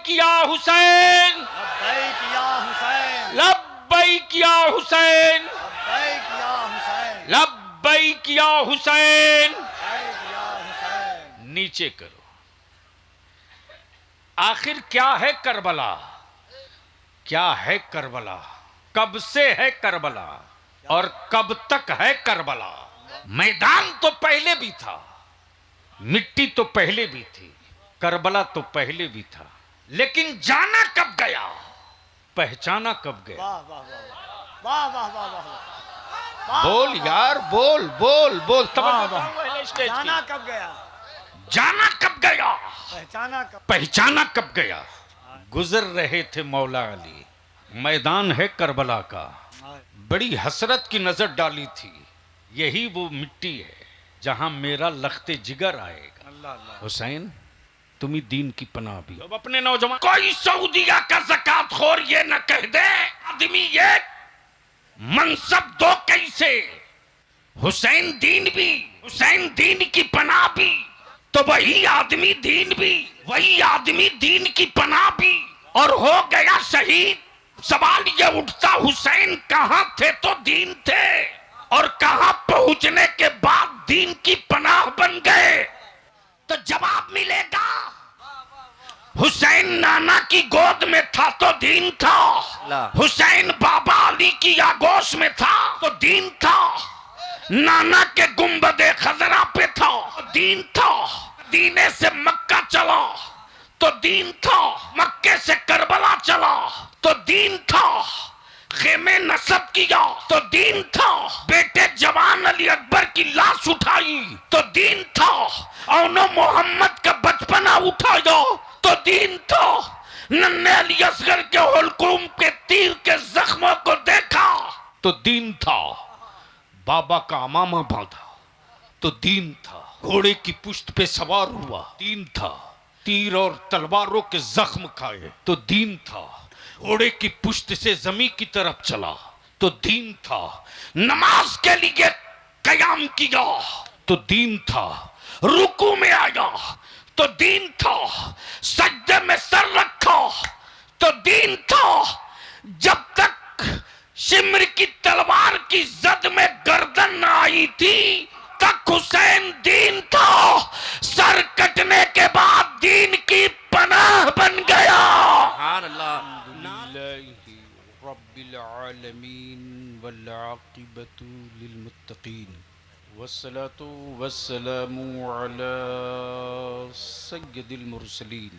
लब्बैक या हुसैन, लब्बैक या हुसैन, लब्बैक या हुसैन, लब्बैक या हुसैन, लब्बैक या हुसैन। लब्बैक या हुसैन। नीचे करो। आखिर क्या है करबला? क्या है करबला? कब से है करबला और कब तक है करबला? मैदान तो पहले भी था, मिट्टी तो पहले भी थी, करबला तो पहले भी था, लेकिन जाना कब गया, पहचाना कब गया? वाह वाह वाह वाह वाह वाह वाह वाह। बोल यार, बोल बोल बोल। जाना कब गया, जाना कब गया, पहचाना कब। पहचाना कब गया? गुजर रहे थे मौला अली, मैदान है करबला का, बड़ी हसरत की नजर डाली थी, यही वो मिट्टी है जहां मेरा लख्ते जिगर आएगा। अल्लाह अल्लाह। हुसैन तुम ही दीन की पनाह भी। अब अपने नौजवान कोई सऊदिया का ज़कात खोर ये न कह दे आदमी ये मनसब दो कैसे, हुसैन दीन भी, हुसैन दीन की पनाह भी, तो वही आदमी दीन भी, वही आदमी दीन की पनाह भी, और हो गया शहीद। सवाल ये उठता हुसैन कहां थे तो दीन थे, और कहां पहुंचने के बाद दीन की पनाह बन गए? तो जवाब मिलेगा हुसैन नाना की गोद में था तो दीन था, हुसैन बाबा अली की आगोश में था तो दीन था, नाना के गुंबदे खजरा पे था तो दीन था, दीने से मक्का चला तो दीन था, मक्के से करबला चला तो दीन था, खेमे नसब किया तो दीन था, बेटे जवान अली अकबर की लाश उठाई तो दीन था, औनो मोहम्मद का बचपना उठाया तो दीन था, नन्हे अली असगर के हुलकूम के तीर के जख्मों को देखा तो दीन था, बाबा का अमामा बांधा तो दीन था, घोड़े की पुश्त पे सवार हुआ दीन था, तीर और तलवारों के जख्म खाए तो दीन था, घोड़े की पुश्त से जमीन की तरफ चला तो दीन था, नमाज के लिए कयाम किया तो दीन था, रुकू में आया तो दीन था, सजदे में सर रखा तो दीन था, जब तक शिमर की तलवार की जद में गर्दन न आई थी तक हुसैन दीन था, सर कटने के बाद दीन की पनाह बन गया। रब्बिल आलमीन वल आक़िबतु लिल मुत्तक़ीन वस्सलातु वस्सलामु अला सय्यदिल मुरसलीन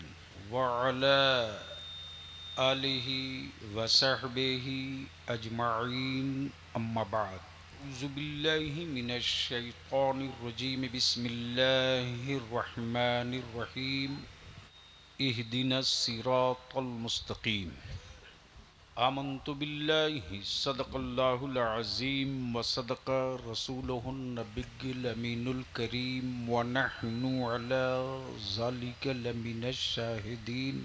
व अला आलिहि व सहबिहि अजमाइन अम्मा बाद। औज़ु बिल्लाहि मिनश शैतानिर रजीम बिस्मिल्लाहिर रहमानिर रहीम इहदिनस सिरातल मुस्तकीम आमन्तु बिल्लाहि सदक़ल्लाहुल अज़ीम व सदक़ रसूलुहुन नबिय्युल अमीनुल करीम व नहनु अला ज़ालिका लमिनश शाहिदीन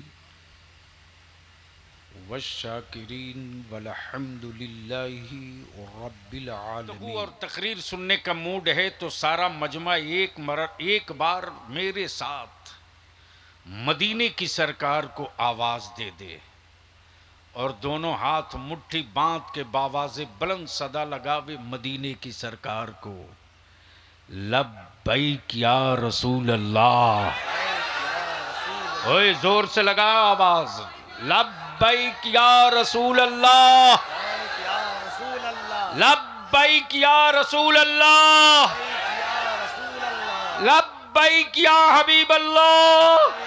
वश्शाकिरीन वल्हम्दुलिल्लाहि रब्बिल आलमीन। और तकरीर सुनने का मूड है तो सारा मजमा एक बार मेरे साथ मदीने की सरकार को आवाज दे दे और दोनों हाथ मुट्ठी बांध के बावाज़े बुलंद सदा लगावे मदीने की सरकार को, लब्बैक या रसूल अल्लाह। ओए जोर से लगा आवाज, लब्बैक या रसूल अल्लाह, लब्बैक या रसूल अल्लाह, लब्बैक या हबीब अल्लाह।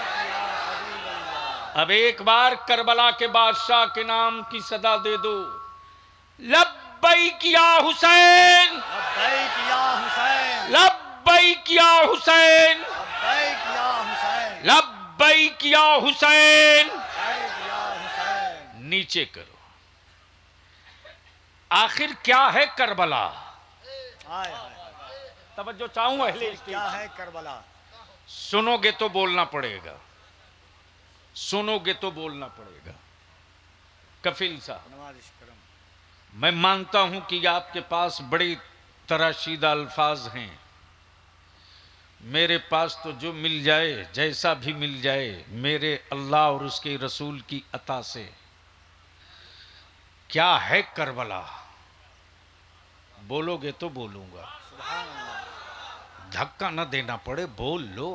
अब एक बार करबला के बादशाह के नाम की सदा दे दो, लब्बैक या हुसैन, लब्बैक या हुसैन, लब्बैक या हुसैन, लब्बैक या हुसैन, लब्बैक या हुसैन। लब्बैक या हुसैन। नीचे करो। आखिर क्या है करबला? हाय हाय। तवज्जो चाहूं अहले क्या है करबला? सुनोगे तो बोलना पड़ेगा, सुनोगे तो बोलना पड़ेगा। कफील साहब, नवाज़िश करम। मैं मानता हूं कि आपके पास बड़े तराशीदा अल्फाज हैं, मेरे पास तो जो मिल जाए, जैसा भी मिल जाए, मेरे अल्लाह और उसके रसूल की अता से। क्या है करबला, बोलोगे तो बोलूंगा, धक्का न देना पड़े, बोल लो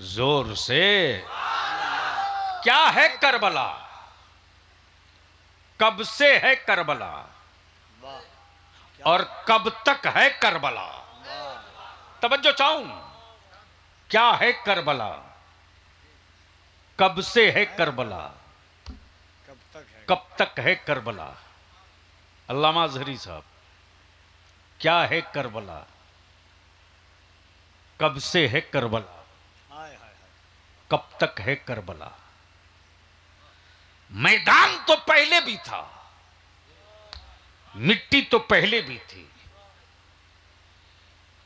जोर से। क्या है करबला, कब से है करबला और कब तक है करबला? तवज्जो चाहूं, क्या है करबला, कब से है करबला, कब तक है करबला? अल्लामा अजहरी साहब, क्या है करबला, कब से है करबला, कब तक है करबला? मैदान तो पहले भी था, मिट्टी तो पहले भी थी,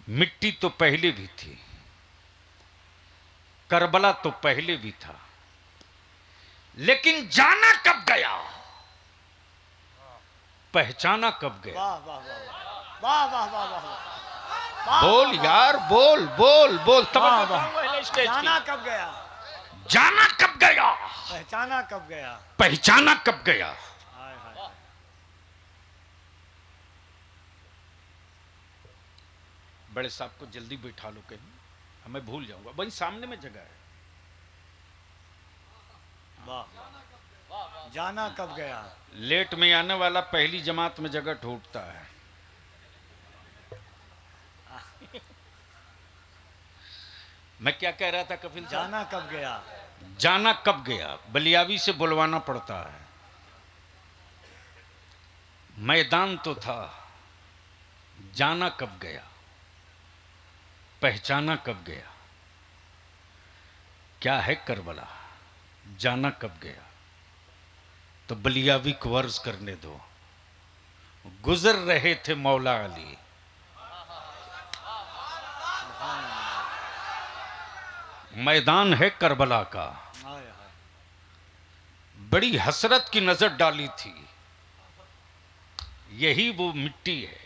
मिट्टी तो पहले भी थी, करबला तो पहले भी था, लेकिन जाना कब गया, पहचाना कब गया? वाह वाह वाह वाह वाह वाह वाह, बोल यार, बोल बोल बोल। वाह वाह, जाना कब गया, जाना कब गया, पहचाना कब गया, पहचाना कब गया? हाय हाय। बड़े साहब को जल्दी बैठा लो कहीं, हमें भूल जाऊंगा, वही सामने में जगह है। वाह, जाना कब गया, लेट में आने वाला पहली जमात में जगह ढूंढता है। मैं क्या कह रहा था कपिल साहब? जाना कब गया, जाना कब गया, बलियावी से बुलवाना पड़ता है। मैदान तो था, जाना कब गया, पहचाना कब गया? क्या है करबला, जाना कब गया? तो बलियावी को वर्ज करने दो। गुजर रहे थे मौला अली, मैदान है करबला का। हाय हाय। बड़ी हसरत की नजर डाली थी, यही वो मिट्टी है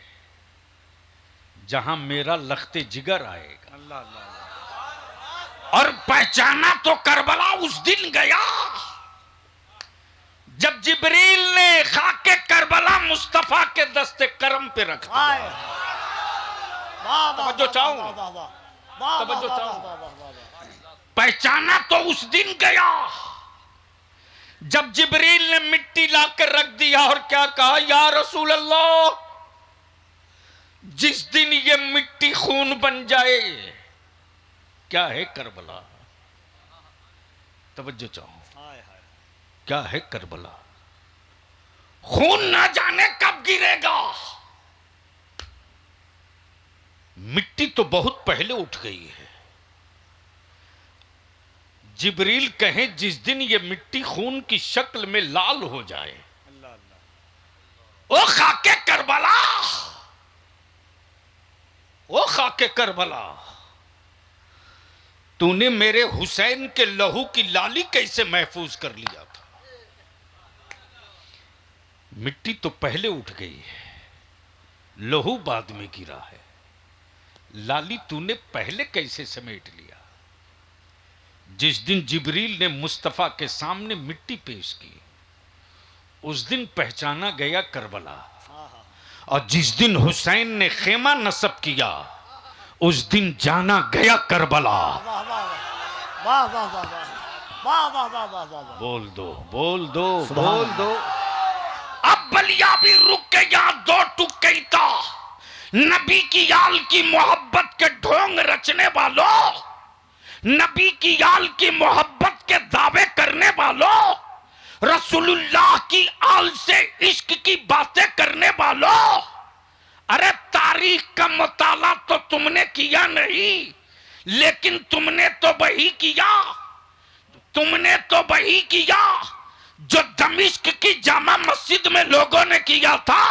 जहां मेरा लख्ते जिगर आएगा। अल्लाह अल्लाह। और पहचाना तो करबला उस दिन गया जब जिब्रील ने खाके करबला मुस्तफा के दस्ते करम पे रखा। हाय। वाह वाह, तवज्जो चाहूं, वाह वाह वाह, वाह तवज्जो वाह, चाहूं। वाह वाह, वाह वाह। पहचाना तो उस दिन गया जब जिब्रील ने मिट्टी लाकर रख दिया और क्या कहा, या रसूल अल्लाह, जिस दिन ये मिट्टी खून बन जाए। क्या है करबला, तवज्जो चाहो, हाय हाय। क्या है करबला? खून ना जाने कब गिरेगा, मिट्टी तो बहुत पहले उठ गई है। जिब्रील कहें जिस दिन ये मिट्टी खून की शक्ल में लाल हो जाए, अल्लाह अल्लाह। ओ खाके करबला, ओ खाके करबला, तूने मेरे हुसैन के लहू की लाली कैसे महफूज कर लिया था? मिट्टी तो पहले उठ गई है, लहू बाद में गिरा है, लाली तूने पहले कैसे समेट लिया? जिस दिन जिब्रील ने मुस्तफा के सामने मिट्टी पेश की, उस दिन पहचाना गया करबला। और जिस दिन हुसैन ने खेमा नस्ब किया, उस दिन जाना गया करबला। वाह वाह वाह वाह वाह वाह वाह वाह वाह वाह। बोल दो, बोल दो, बोल दो। अब बलिया भी रुक के यहां दो टुकता, नबी की आल की मोहब्बत के ढोंग रचने वालों, नबी की आल की मोहब्बत के दावे करने वालों, रसूलुल्लाह की आल से इश्क की बातें करने वालों, अरे तारीख का मुताला तो तुमने किया नहीं, लेकिन तुमने तो वही किया, तुमने तो वही किया जो दमिश्क की जामा मस्जिद में लोगों ने किया था।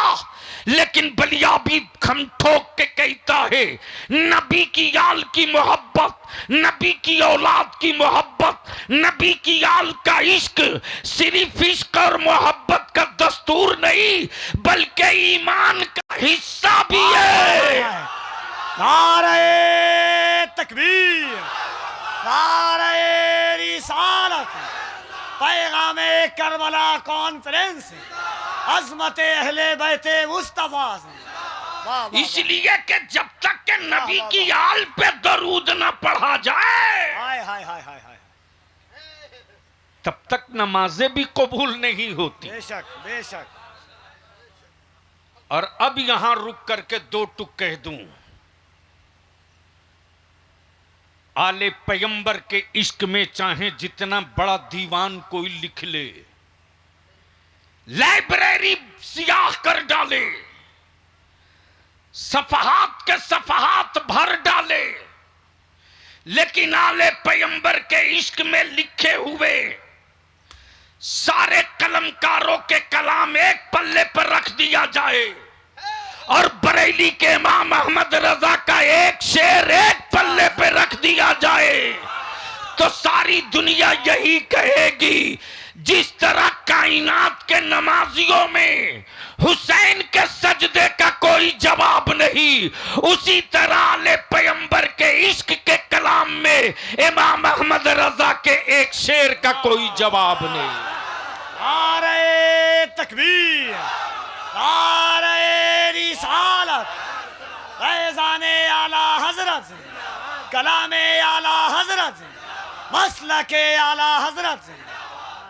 लेकिन बलिया भी खम ठोक के कहता है, नबी की आल की मोहब्बत, नबी की औलाद की मोहब्बत, नबी की आल का इश्क सिर्फ इश्क और मोहब्बत का दस्तूर नहीं, बल्कि ईमान का हिस्सा भी है। नारे तकबीर, नारे रिसालत, पैगामे करबला कॉन्फ्रेंस, अज़मत अहले बैते मुस्तफा। इसलिए कि जब तक के नबी की आल पे दरूद न पढ़ा जाए, हाय हाय हाय हाय हाय, तब तक नमाजें भी कबूल नहीं होती। बेशक बेशक। और अब यहां रुक करके दो टुक कह दूं, आले पैगंबर के इश्क में चाहे जितना बड़ा दीवान कोई लिख ले, लाइब्रेरी सियाह कर डाले, सफहात के सफहात भर डाले, लेकिन आले पैगंबर के इश्क में लिखे हुए सारे कलमकारों के कलाम एक पल्ले पर रख दिया जाए और बरेली के इमाम अहमद रजा का एक शेर एक पल्ले पे रख दिया जाए, तो सारी दुनिया यही कहेगी, जिस तरह कायनात के नमाजियों में हुसैन के सजदे का कोई जवाब नहीं, उसी तरह आले पैगंबर के इश्क के कलाम में इमाम अहमद रजा के एक शेर का कोई जवाब नहीं। नारे तकबीर, नारे रिसालत, फैज़ाने आला हजरत, कलामे आला हजरत, मसलके आला हजरत।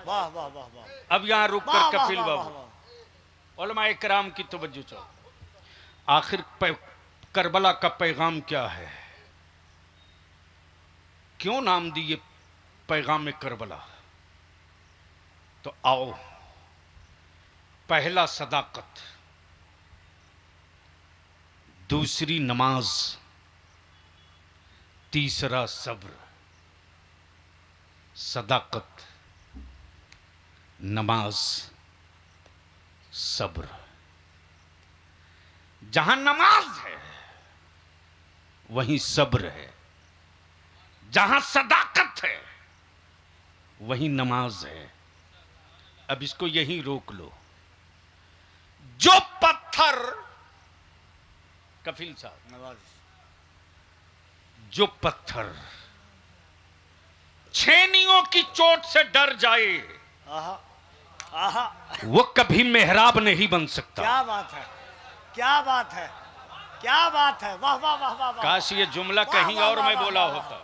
वाह वाह वाह वाह। अब यहां रुक कर कपिल बाबू उलमा इकराम की तवज्जो चाहो। आखिर करबला का पैगाम क्या है? क्यों नाम दिए पैगाम करबला? तो आओ, पहला सदाकत, दूसरी नमाज, तीसरा सब्र। सदाकत, नमाज, सब्र। जहां नमाज है वहीं सब्र है, जहां सदाकत है वहीं नमाज है। अब इसको यहीं रोक लो। जो पत्थर, कफिल साहब, जो पत्थर छेनियों की चोट से डर जाए, आहा आहा, वो कभी मेहराब नहीं बन सकता। क्या बात है, क्या बात है, क्या बात है। वाह वाह वाह वाह। काश ये जुमला कहीं और मैं बोला होता।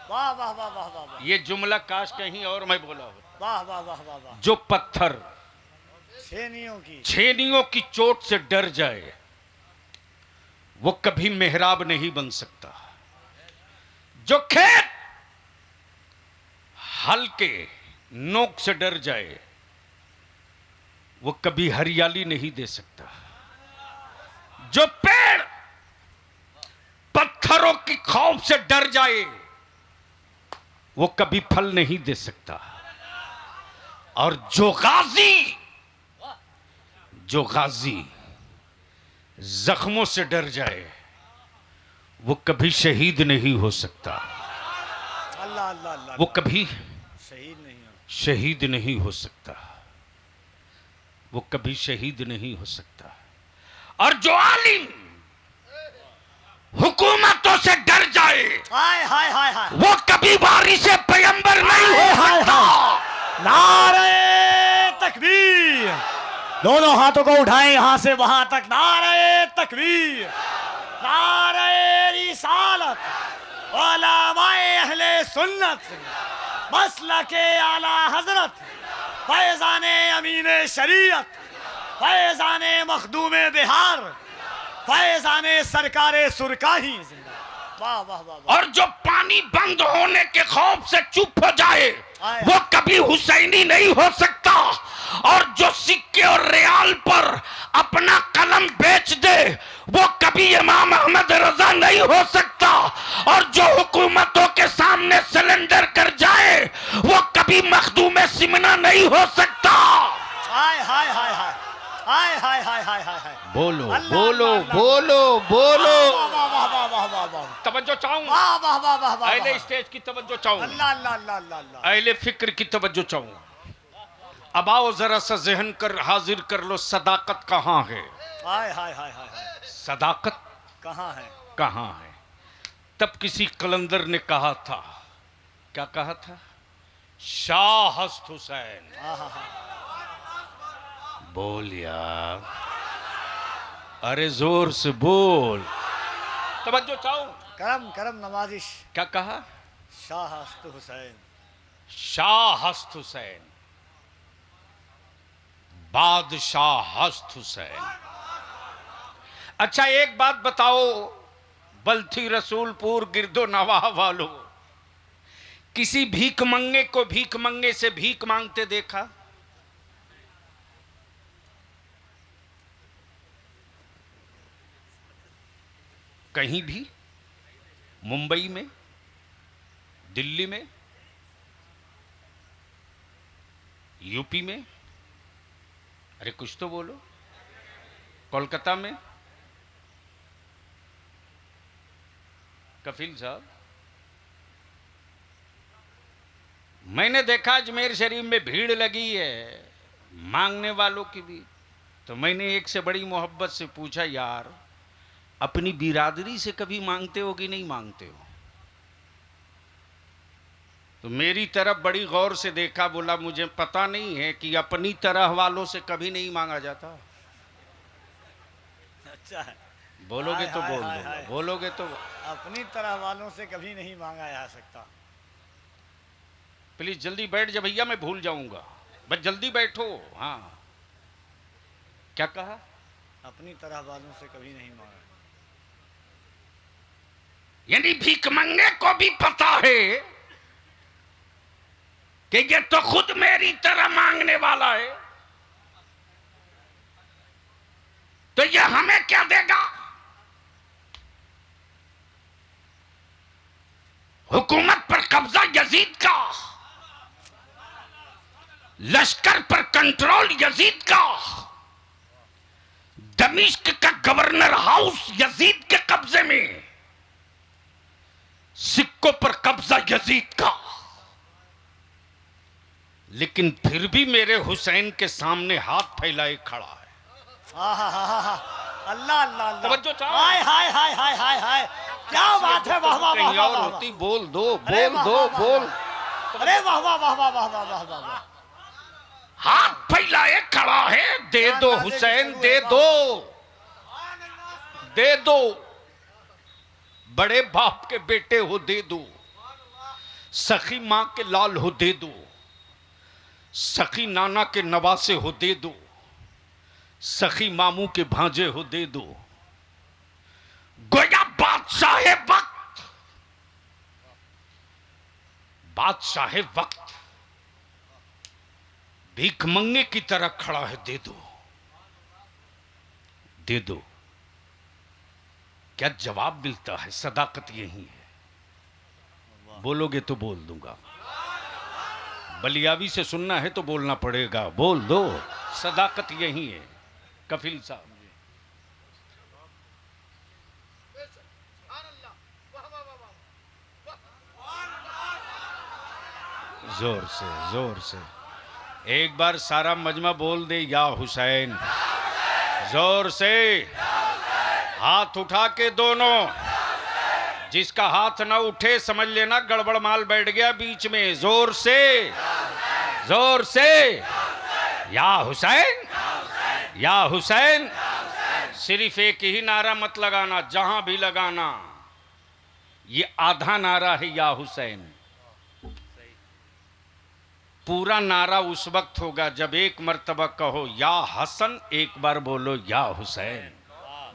वाह वाह वाह वाह वाह। ये जुमला काश कहीं और मैं बोला होता। वाह वाह वाह वाह वाह। जो पत्थर छेनियों की चोट से डर जाए वो कभी मेहराब नहीं बन सकता। जो खेत हल के नोक से डर जाए वो कभी हरियाली नहीं दे सकता। जो पेड़ पत्थरों की खौफ से डर जाए वो कभी फल नहीं दे सकता। और जो गाजी जख्मों से डर जाए वो कभी शहीद नहीं हो सकता। अल्लाह अल्लाह अल्लाह। वो कभी शहीद नहीं हो सकता। वो कभी शहीद नहीं हो सकता। और जो आलिम हुकूमतों से डर जाए, हाय हाय हाय हाय, वो कभी वारिसे पैगंबर नहीं हो सकता। नारे तकबीर, दोनों हाथों को उठाएं यहां से वहां तक। नारे तकबीर, नारे रिसालत, उलमाए अहले सुन्नत, मसलके आला हजरत, फैज़ाने अमीने शरीयत, फैज़ाने मखदूमे बिहार, फैज़ाने सरकारे सुरकाही। वाह वाह वाह। और जो पानी बंद होने के खौफ से चुप हो जाए वो कभी हुसैनी नहीं हो सकता। और जो सिक्के और रियाल पर अपना कलम बेच दे वो कभी इमाम अहमद रजा नहीं हो सकता। और जो हुकूमतों के सामने सिलेंडर कर जाए वो कभी मखदूम सिमना नहीं हो सकता। हाय हाय हाय हाय हाय हाय हाय हाय हाय। बोलो बोलो बोलो बोलो। वाह वाह वाह वाह वाह वाह। तवज्जो चाहूं, वाह वाह वाह वाह वाह। अहले स्टेज की तवज्जो चाहूं, अल्लाह अल्लाह अल्लाह अल्लाह। अहले फिक्र की तवज्जो चाहूं। अब आओ जरा सा जहन कर हाजिर कर लो, सदाकत कहां है? हाय हाय हाय हाय। सदाकत कहां है? कहाँ है? तब किसी कलंदर ने कहा था, क्या कहा था? शाह हस्त हुसैन। बोल यार, अरे जोर से बोल, तवज्जो चाहो। करम करम नवाजिश। क्या कहा? शाह हस्त हुसैन। शाह हस्त हुसैन, बादशाह हस्त हुसैन। अच्छा एक बात बताओ, बल्थी रसूलपुर गिरदो नवाह वालों, किसी भीख मंगे को भीख मंगे से भीख मांगते देखा? कहीं भी? मुंबई में, दिल्ली में, यूपी में, अरे कुछ तो बोलो, कोलकाता में? कफील साहब, मैंने देखा अजमेर शरीफ में भीड़ लगी है मांगने वालों की भी, तो मैंने एक से बड़ी मोहब्बत से पूछा, यार अपनी बिरादरी से कभी मांगते हो कि नहीं मांगते हो? तो मेरी तरफ बड़ी गौर से देखा, बोला मुझे पता नहीं है कि अपनी तरह वालों से कभी नहीं मांगा जाता। अच्छा है, बोलोगे तो बोल दो, बोलोगे तो। अपनी तरह वालों से कभी नहीं मांगा जा सकता। प्लीज जल्दी बैठ जा भैया, मैं भूल जाऊंगा, बस जल्दी बैठो। हाँ, क्या कहा? अपनी तरह वालों से कभी नहीं मांगा। यानी भीख मंगे को भी पता है कि ये तो खुद मेरी तरह मांगने वाला है, तो ये हमें क्या देगा? हुकूमत पर कब्जा यजीद का, लश्कर पर कंट्रोल यजीद का, दमिश्क का गवर्नर हाउस यजीद के कब्जे में, सिक्कों पर कब्जा यजीद का, लेकिन फिर भी मेरे हुसैन के सामने हाथ फैलाए खड़ा है। अल्लाह अल्लाह तवज्जो चाहो। हाय हाय हाय हाय हाय हाय, क्या बात है, वाह वाह वाह और होती, बोल दो, बोल दो, बोल। अरे वाह वाह वाह वाह वाह वाह वाह वाह, हाथ फैलाए खड़ा है, दे दो हुसैन, दे दो, दे दो, बड़े बाप के बेटे हो दे दो, सखी मां के लाल हो दे दो, सखी नाना के नवासे हो दे दो, सखी मामू के भांजे हो दे दो। गोया बादशाह वक्त, बादशाह वक्त भीख मंगे की तरह खड़ा है, दे दो, दे दो। क्या जवाब मिलता है? सदाकत यही है, बोलोगे तो बोल दूंगा, बलियावी से सुनना है तो बोलना पड़ेगा, बोल दो, सदाकत यही है। कफील साहब, जोर से, जोर से एक बार सारा मजमा बोल दे, या हुसैन, जोर से, हाथ उठा के दोनों। जिसका हाथ ना उठे समझ लेना गड़बड़ माल बैठ गया बीच में। जोर से, जोर से, या हुसैन, या हुसैन। सिर्फ एक ही नारा मत लगाना, जहां भी लगाना ये आधा नारा है, या हुसैन। पूरा नारा उस वक्त होगा जब एक मर्तबा कहो या हसन, एक बार बोलो या हुसैन।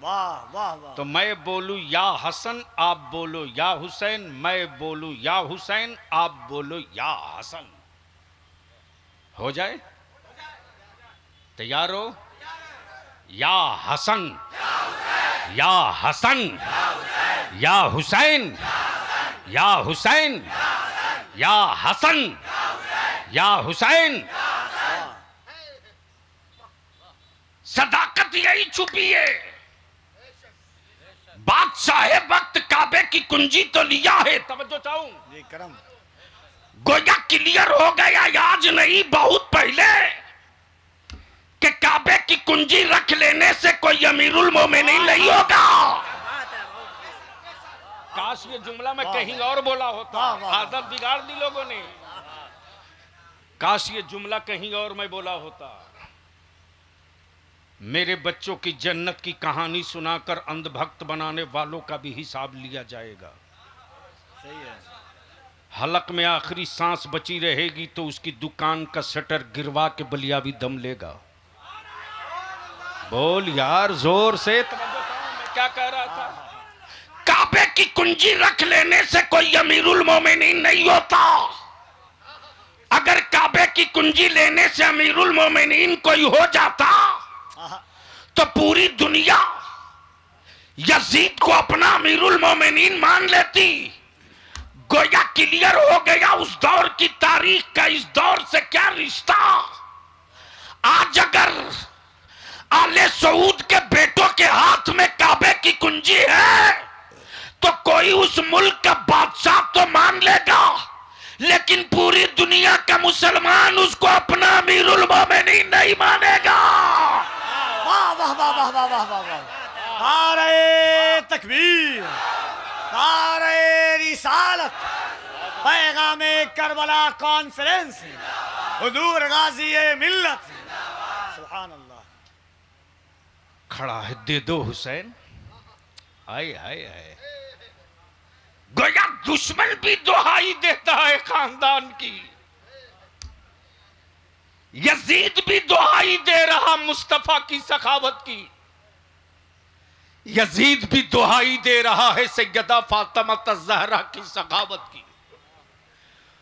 वाह वाह वाह। तो मैं बोलूं या हसन, आप बोलो या हुसैन, मैं बोलूं या हुसैन, आप बोलो या हसन। हो जाए? तैयार हो? या हसन, या हसन, या हुसैन, या हुसैन, या हसन, या हुसैन। सदाकत यही छुपी है। बादशाह वक्त काबे की कुंजी तो लिया है, तवज्जो चाहूं जी करम। गोया क्लियर हो गया आज नहीं बहुत पहले कि काबे की कुंजी रख लेने से कोई अमीरुल मोमिनीन नहीं होगा। काश ये जुमला मैं कहीं और बोला होता। आदत बिगाड़ दी लोगों ने। काश ये जुमला कहीं और मैं बोला होता। मेरे बच्चों की जन्नत की कहानी सुनाकर अंधभक्त बनाने वालों का भी हिसाब लिया जाएगा। सही है। हलक में आखिरी सांस बची रहेगी तो उसकी दुकान का शटर गिरवा के बलिया भी दम लेगा। बोल यार जोर से। मैं क्या कह रहा था? काबे की कुंजी रख लेने से कोई अमीरुल मोमिनीन नहीं होता। अगर काबे की कुंजी लेने से अमीरुल मोमिनीन कोई हो जाता तो पूरी दुनिया यजीद को अपना अमीरुल मोमिनीन मान लेती। गोया क्लियर हो गया उस दौर की तारीख का इस दौर से क्या रिश्ता। आज अगर आले सऊद के बेटों के हाथ में काबे की कुंजी है तो कोई उस मुल्क का बादशाह तो मान लेगा, लेकिन पूरी दुनिया का मुसलमान उसको अपना अमीरुल मोमिनीन नहीं मानेगा। वाह वाह वाह वाह वाह वाह वाह वाह। नारे तकबीर, नारे रिसालत, पैगामे करबला कॉन्फ्रेंस, हुजूर गाजी मिल्लत। सुभान अल्लाह। खड़ा है, दे दो हुसैन। आए आए आए। गोया दुश्मन भी दुहाई देता है खानदान की। यजीद भी दुहाई दे रहा मुस्तफा की सखावत की। यजीद भी दुहाई दे रहा है सैयदा फातिमा ज़हरा की सखावत की।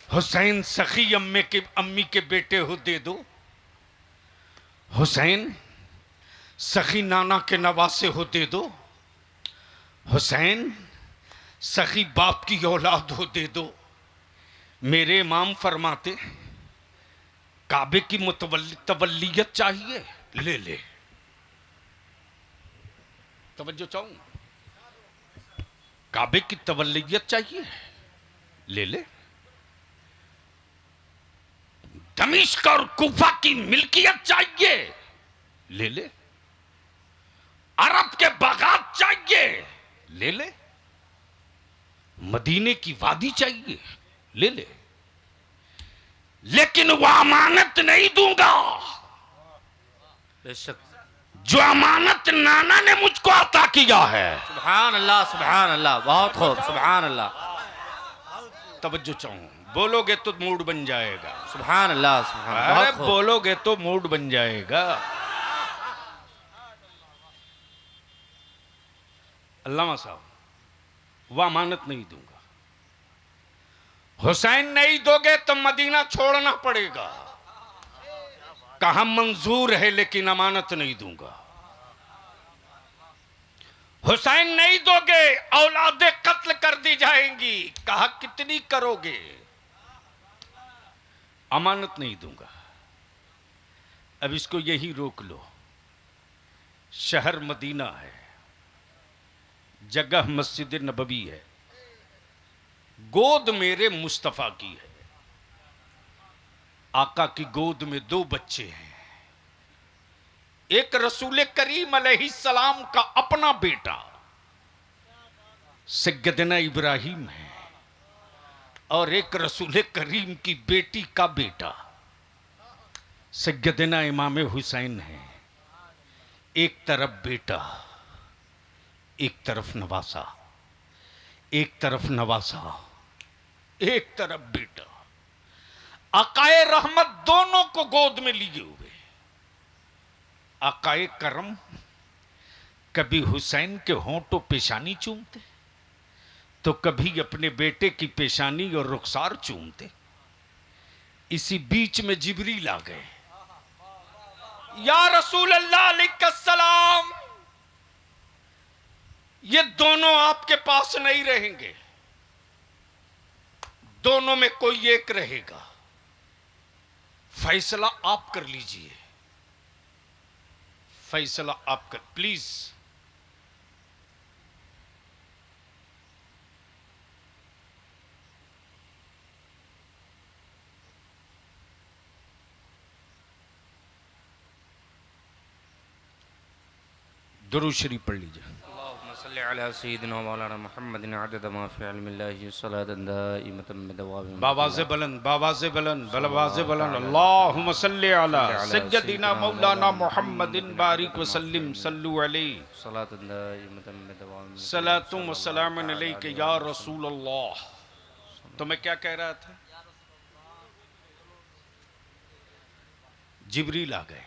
हुसैन सखी अम्मी के बेटे हो, दे दो। हुसैन सखी नाना के नवासे हो, दे दो। हुसैन सखी बाप की औलाद हो, दे दो। मेरे इमाम फरमाते काबे की तवल्लियत चाहिए, ले ले। तवज्जो चाहूं, काबे की तवल्लियत चाहिए, ले ले। दमिश्क और कूफा की मिल्कियत चाहिए, ले ले। अरब के बागात चाहिए, ले ले। मदीने की वादी चाहिए, ले ले। लेकिन वह अमानत नहीं दूंगा बेशक जो अमानत नाना ने मुझको अता किया है। सुभान अल्लाह, सुभान अल्लाह, बहुत खूब, सुभान अल्लाह। तवज्जो चाहूं, बोलोगे तो मूड बन जाएगा। सुभान अल्लाह, सुभान, अरे बहुत खूब। बोलोगे तो मूड बन जाएगा। अल्लामा साहब, वह अमानत नहीं दूंगा। हुसैन नहीं दोगे तो मदीना छोड़ना पड़ेगा। कहा मंजूर है लेकिन अमानत नहीं दूंगा। हुसैन नहीं दोगे औलादे कत्ल कर दी जाएंगी। कहा कितनी करोगे? अमानत नहीं दूंगा। अब इसको यही रोक लो। शहर मदीना है, जगह मस्जिद नबवी है, गोद मेरे मुस्तफा की है। आका की गोद में 2 बच्चे हैं। एक रसूल करीम अलैहिस्सलाम का अपना बेटा सैयदना इब्राहिम है और एक रसूल करीम की बेटी का बेटा सैयदना इमाम हुसैन है। एक तरफ बेटा, एक तरफ नवासा, एक तरफ नवासा, एक तरफ बेटा। आकाए रहमत दोनों को गोद में लिए हुए। आकाए करम कभी हुसैन के होंठों पेशानी चूमते तो कभी अपने बेटे की पेशानी और रुखसार चूमते। इसी बीच में जिब्रील आ गए। या रसूल अल्लाह अलैहिस्सलाम, ये दोनों आपके पास नहीं रहेंगे, दोनों में कोई एक रहेगा। फैसला आप कर लीजिए, फैसला आप कर, प्लीज। दुरूद शरीफ पढ़ लीजिए। सल्ली अला सय्यिदिना मौलाना मुहम्मदिन अदद मा फी इल्मिल्लाहि सलातन दाइमतन बिदवाम बावाज़े बुलंद, बावाज़े बुलंद, बावाज़े बुलंद। अल्लाहुम्मा सल्ली अला सय्यिदिना मौलाना मुहम्मदिन बारिक व सल्लिम सल्लु अलैहि सलातन दाइमतन बिदवाम सलातु व सलामुन अलैका या रसूल अल्लाह। तो मैं क्या कह रहा था? जिब्रील आ गए।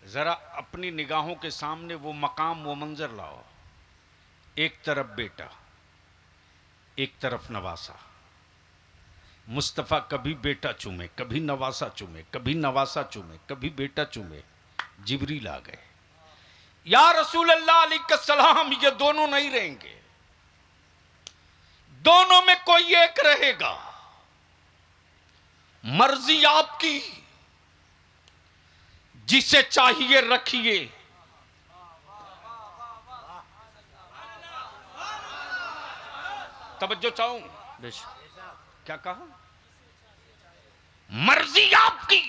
जरा अपनी निगाहों के सामने वो मकाम, वो मंजर लाओ। एक तरफ बेटा, एक तरफ नवासा। मुस्तफ़ा कभी बेटा चूमे, कभी नवासा चूमे, कभी नवासा चूमे, कभी बेटा चूमे। जिब्रील आ गए। या रसूल अल्लाह अलैहिस्सलाम, ये दोनों नहीं रहेंगे, दोनों में कोई एक रहेगा। मर्जी आपकी, जिसे चाहिए रखिए। तवज्जो चाहूं। क्या कहा? मर्जी आपकी,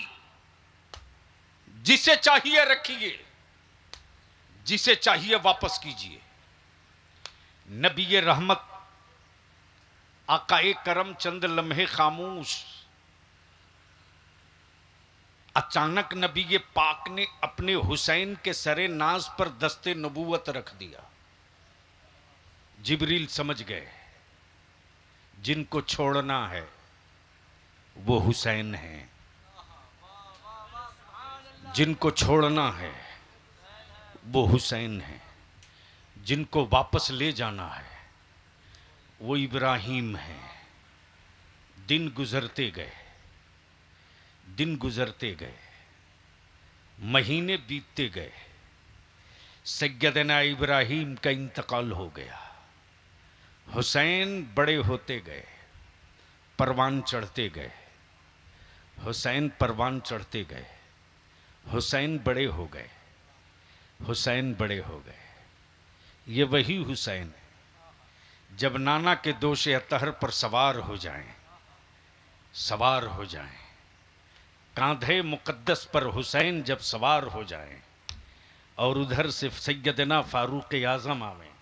जिसे चाहिए रखिए, जिसे चाहिए वापस कीजिए। नबी रहमत आकाए करम चंद लम्हे खामोश। अचानक नबी पाक ने अपने हुसैन के सरे नाज पर दस्ते नबूवत रख दिया। जिब्रील समझ गए, जिनको छोड़ना है वो हुसैन है, जिनको छोड़ना है वो हुसैन है, जिनको वापस ले जाना है वो इब्राहीम है। दिन गुजरते गए, दिन गुजरते गए, महीने बीतते गए। सैयदना इब्राहीम का इंतकाल हो गया। हुसैन बड़े होते गए, परवान चढ़ते गए। हुसैन परवान चढ़ते गए, हुसैन बड़े हो गए, हुसैन बड़े हो गए। ये वही हुसैन है जब नाना के दोषे अतहर पर सवार हो जाएं, सवार हो जाएं। कांधे मुकद्दस पर हुसैन जब सवार हो जाएं और उधर से सैयदना फारूक आज़म आवें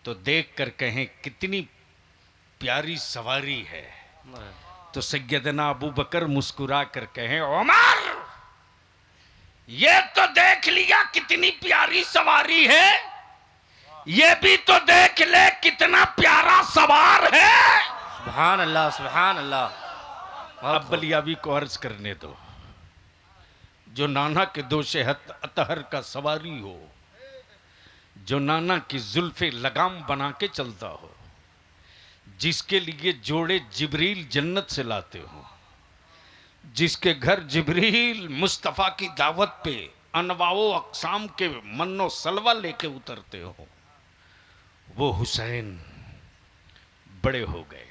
तो देख कर कहें कितनी प्यारी सवारी है, तो सैयदना अबू बकर मुस्कुरा कर कहें उमर, ये तो देख लिया कितनी प्यारी सवारी है, ये भी तो देख ले कितना प्यारा सवार है। सुभान अल्लाह, सुभान अल्लाह। अब बलियावी को अर्ज करने दो, जो नाना के दोषे अतहर का सवारी हो, जो नाना की जुल्फे लगाम बना के चलता हो, जिसके लिए जोड़े जिब्रील जन्नत से लाते हो, जिसके घर जिब्रील मुस्तफ़ा की दावत पे अनवाओ अक़साम के मन्नो सलवा लेके उतरते हो, वो हुसैन बड़े हो गए,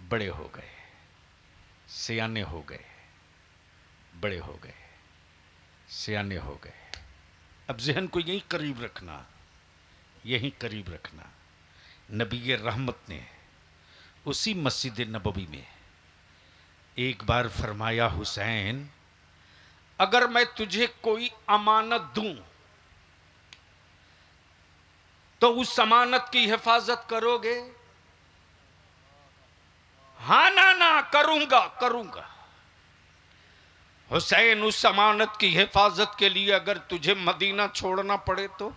बड़े हो गए, सियाने हो गए, बड़े हो गए, सियाने हो गए। अब ज़हन को यहीं करीब रखना, यहीं करीब रखना। नबी रहमत ने उसी मस्जिद नबवी में एक बार फरमाया, हुसैन अगर मैं तुझे कोई अमानत दूं तो उस अमानत की हिफाजत करोगे? हाँ ना ना, करूंगा करूंगा। हुसैन उस अमानत की हिफाजत के लिए अगर तुझे मदीना छोड़ना पड़े तो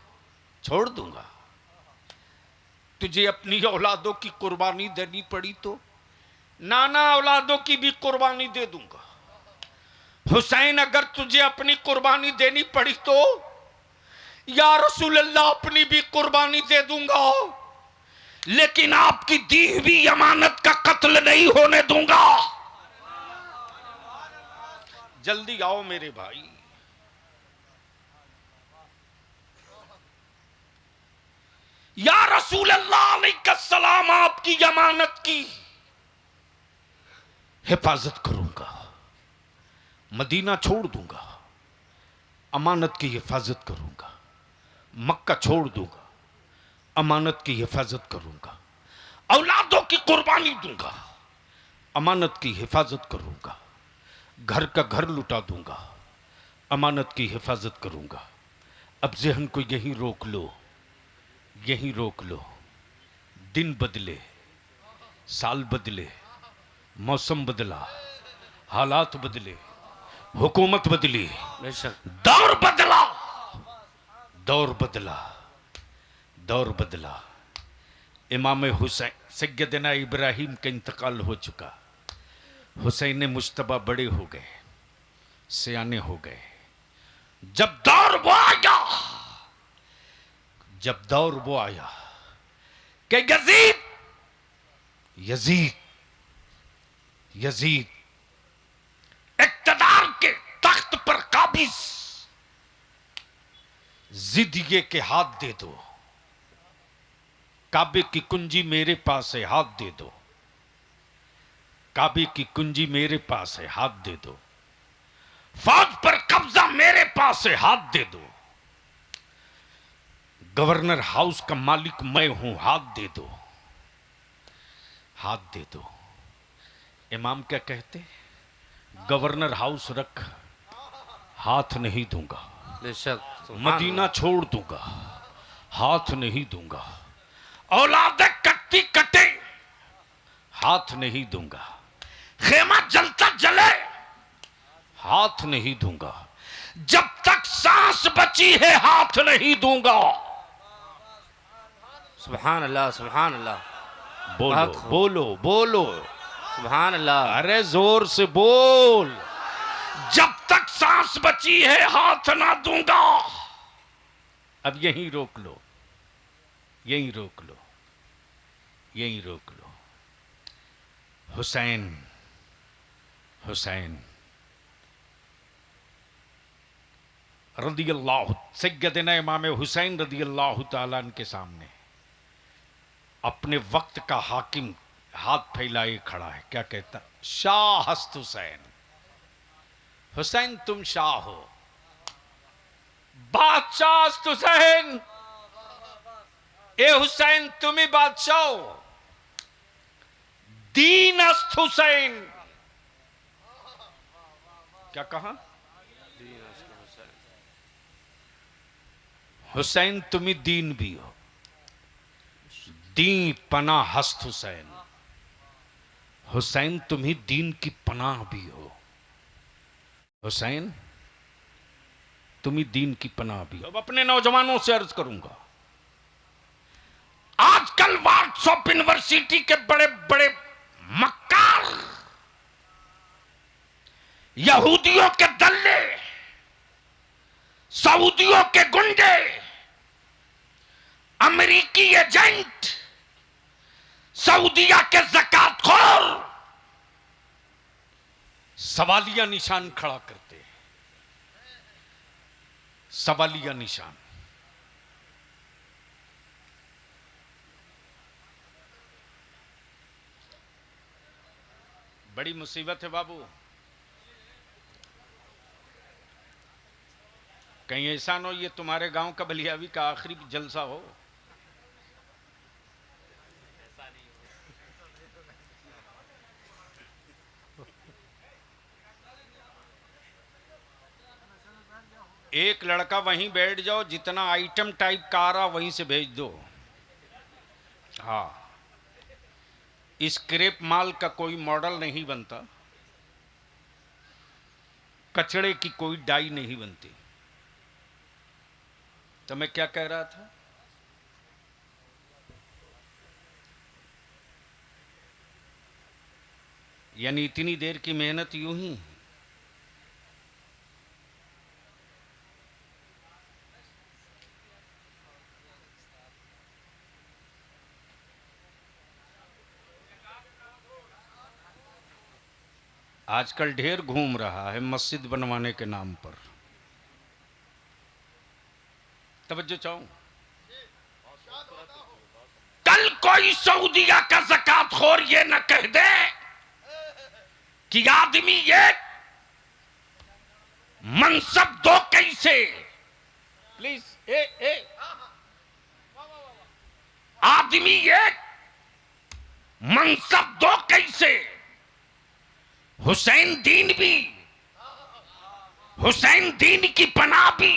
छोड़ दूंगा, तुझे अपनी औलादों की कुर्बानी देनी पड़ी तो नाना औलादों की भी कुर्बानी दे दूंगा। हुसैन अगर तुझे अपनी कुर्बानी देनी पड़ी तो या रसूल अल्लाह अपनी भी कुर्बानी दे दूंगा, लेकिन आपकी दी हुई अमानत का कत्ल नहीं होने दूंगा। जल्दी आओ मेरे भाई। या रसूल अल्लाह अलैहिस्सलाम, आपकी अमानत की हिफाजत करूंगा, मदीना छोड़ दूंगा, अमानत की हिफाजत करूंगा, मक्का छोड़ दूंगा, अमानत की हिफाजत करूंगा, औलादों की कुर्बानी दूंगा, अमानत की हिफाजत करूंगा, घर का घर लुटा दूंगा, अमानत की हिफाजत करूंगा, अब जहन को यहीं रोक लो, यहीं रोक लो। दिन बदले, साल बदले, मौसम बदला, हालात बदले, हुकूमत बदली, दौर बदला, दौर बदला, दौर बदला। इमाम हुसैन सैयदना इब्राहिम का इंतकाल हो चुका। हुसैन मुश्तबा बड़े हो गए, सियाने हो गए। जब दौर वो आया, जब दौर वो आया कि यजीद, यजीद, यजीद इक्तदार के तख्त पर काबिज, जिद ये के हाथ दे दो, काबे की कुंजी मेरे पास है, हाथ दे दो, काबे की कुंजी मेरे पास है, हाथ दे दो, फौज पर कब्जा मेरे पास है, हाथ दे दो, गवर्नर हाउस का मालिक मैं हूं, हाथ दे दो, हाथ दे दो। इमाम क्या कहते? गवर्नर हाउस रख, हाथ नहीं दूंगा। मदीना छोड़ दूंगा, हाथ नहीं दूंगा। औलादे कटती कटे, हाथ नहीं दूंगा। खेमा जलता जले, हाथ नहीं दूंगा। जब तक सांस बची है, हाथ नहीं दूंगा। सुभान अल्लाह, सुभान अल्लाह। बोलो बोलो बोलो, सुभान अल्लाह। अरे जोर से बोल। जब तक सांस बची है, हाथ ना दूंगा। अब यहीं रोक लो, यहीं रोक लो, यहीं रोक लो। हुसैन, हुसैन रदी अल्लाह, सैयदना इमाम हुसैन रदी अल्लाह ताला के सामने अपने वक्त का हाकिम हाथ फैलाए खड़ा है। क्या कहता? शाह हस्त हुसैन, हुसैन तुम शाह हो, बादशाह हस्त हुसैन, ए हुसैन तुम ही बादशाह हो, दीन हस्त हुसैन। क्या कहा? हुसैन तुम ही दीन भी हो, दीन पना हस्त हुसैन, हुसैन तुम ही दीन की पनाह भी हो, हुसैन तुम ही दीन की पनाह भी हो। अब अपने नौजवानों से अर्ज करूंगा, आजकल व्हाट्सएप यूनिवर्सिटी के बड़े बड़े मक्कार, यहूदियों के दल्ले, सऊदियों के गुंडे, अमेरिकी एजेंट, सऊदिया के ज़कातखोर सवालिया निशान खड़ा करते हैं, सवालिया निशान। बड़ी मुसीबत है बाबू। कहीं ऐसा न हो ये तुम्हारे गांव का बलियावी का आखिरी जलसा हो। एक लड़का वहीं बैठ जाओ, जितना आइटम टाइप का आ रहा वहीं से भेज दो। हाँ, स्क्रैप माल का कोई मॉडल नहीं बनता, कचड़े की कोई डाई नहीं बनती। तो मैं क्या कह रहा था? यानी इतनी देर की मेहनत यूं ही। आजकल ढेर घूम रहा है मस्जिद बनवाने के नाम पर। तवज्जो चाहूं, कल कोई सऊदिया का ज़कातखोर ये न कह दे कि आदमी ये मनसब दो कैसे। प्लीज आदमी ये मनसब दो कैसे। हुसैन दीन भी, हुसैन दीन की पनाह भी,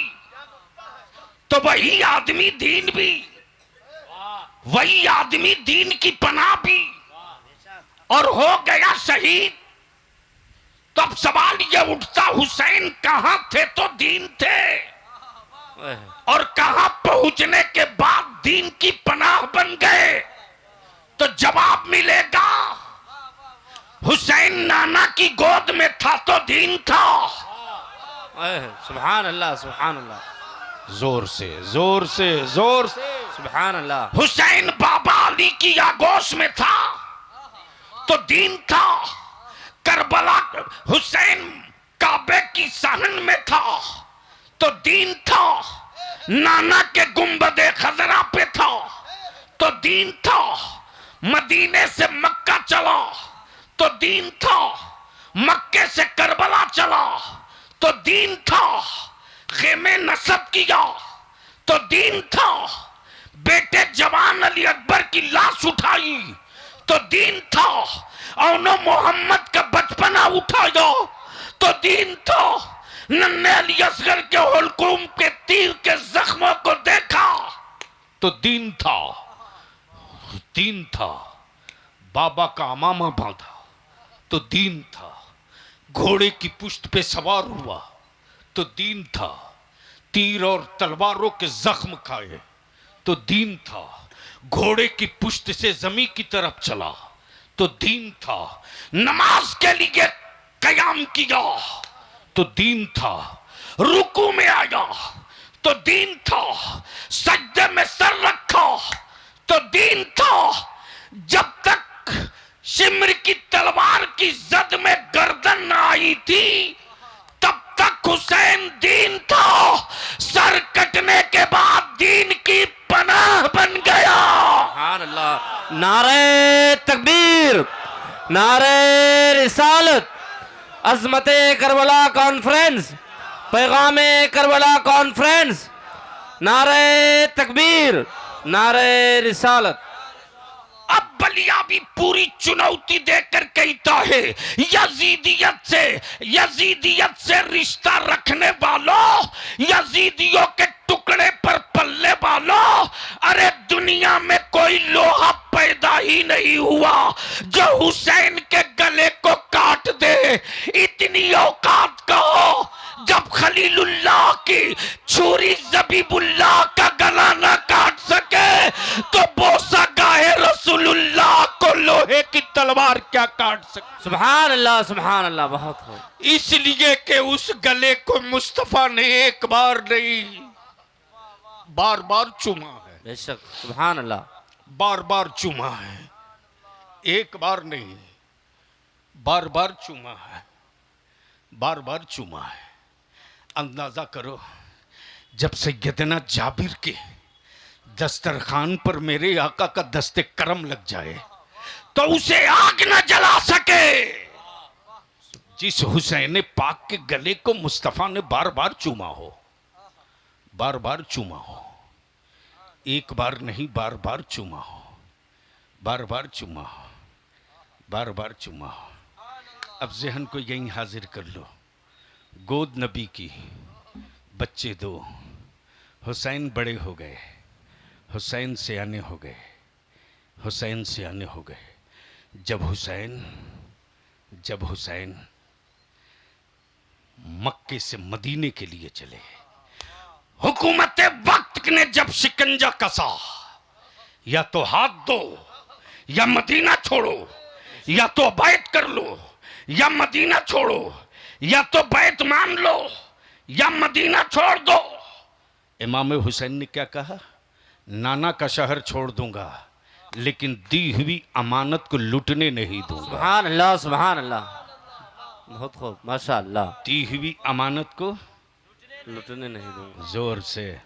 तो वही आदमी दीन भी, वही आदमी दीन की पनाह भी, और हो गया शहीद। तो अब सवाल ये उठता, हुसैन कहां थे तो दीन थे, और कहां पहुंचने के बाद दीन की पनाह बन गए? तो जवाब मिलेगा, हुसैन नाना की गोद में था तो दीन था। सुभान अल्लाह, सुभान अल्लाह। जोर से, जोर से, जोर से सुभान अल्लाह। हुसैन बाबा अली की आगोश में था तो दीन था। करबला हुसैन काबे की सहन में था तो दीन था। नाना के गुंबदे खजरा पे था तो दीन था। मदीने से मक्का चला तो दीन था। मक्के से करबला चला तो दीन था। खेमे नसब किया तो दीन था। बेटे जवान अली अकबर की लाश उठाई तो दीन था। और मोहम्मद का बचपना उठाया तो दीन था। नन्हे अली असगर के हुलकुम के तीर के जख्मों को देखा तो दीन था। दीन था। बाबा का अमामा बांधा तो दीन था। घोड़े की पुश्त पे सवार हुआ तो दीन था। तीर और तलवारों के जख्म खाए तो दीन था। घोड़े की पुश्त से जमीन की तरफ चला तो दीन था। नमाज के लिए कयाम किया तो दीन था। रुकू में आया तो दीन था। सजदे में सर रखा तो दीन था। जब तक शिमर की तलवार की जद में गर्दन न आई थी तब तक हुसैन दीन था। सर कटने के बाद दीन की पनाह बन गया। सुभान अल्लाह। नारे तकबीर, नारे रिसालत, अज़मते Karbala conference, Paigame Karbala conference, नारे तकबीर, नारे रिसालत। अब बलिया भी पूरी चुनौती देकर कहता है, यजीदियत से रिश्ता रखने वालों, यजीदियों के टुकड़े पर पल्ले वालों, अरे दुनिया में कोई लोहा पैदा ही नहीं हुआ जो हुसैन के गले को काट दे। इतनी औकात कहो जब खलीलुल्लाह की छुरी जबीबुल्लाह का गला ना काट सके तो बोसा गाहे रसूलुल्लाह को लोहे की तलवार क्या काट सके। सुभान अल्लाह, सुभान अल्लाह। बहुत हो। इसलिए कि उस गले को मुस्तफा ने एक बार नहीं बार बार चूमा है। बेशक, सुभान अल्लाह। बार बार चूमा है, एक बार नहीं, बार बार चूमा है, बार बार चूमा है। अंदाजा करो, जब सैयदना जाबिर के दस्तरखान पर मेरे आका का दस्ते करम लग जाए तो उसे आग न जला सके। जिस हुसैन पाक के गले को मुस्तफा ने बार बार चूमा हो, बार बार चूमा हो, एक बार नहीं बार बार चूमा हो, बार बार चूमा हो, बार बार चूमा हो। अब जहन को यहीं हाजिर कर लो। गोद नबी की, बच्चे दो, हुसैन बड़े हो गए, हुसैन सियाने हो गए, हुसैन सियाने हो गए। जब हुसैन मक्के से मदीने के लिए चले, हुकूमत वक्त ने जब शिकंजा कसा, या तो हाथ दो या मदीना छोड़ो, या तो बैत कर लो या मदीना छोड़ो, या तो बैत मान लो या मदीना छोड़ दो। इमाम हुसैन ने क्या कहा? नाना का शहर छोड़ दूंगा लेकिन दी हुई अमानत को लूटने नहीं दूंगा। सुभान अल्लाह, सुभान अल्लाह। बहुत खूब, माशाअल्लाह। दी हुई अमानत को लूटने नहीं दूंगा। जोर से,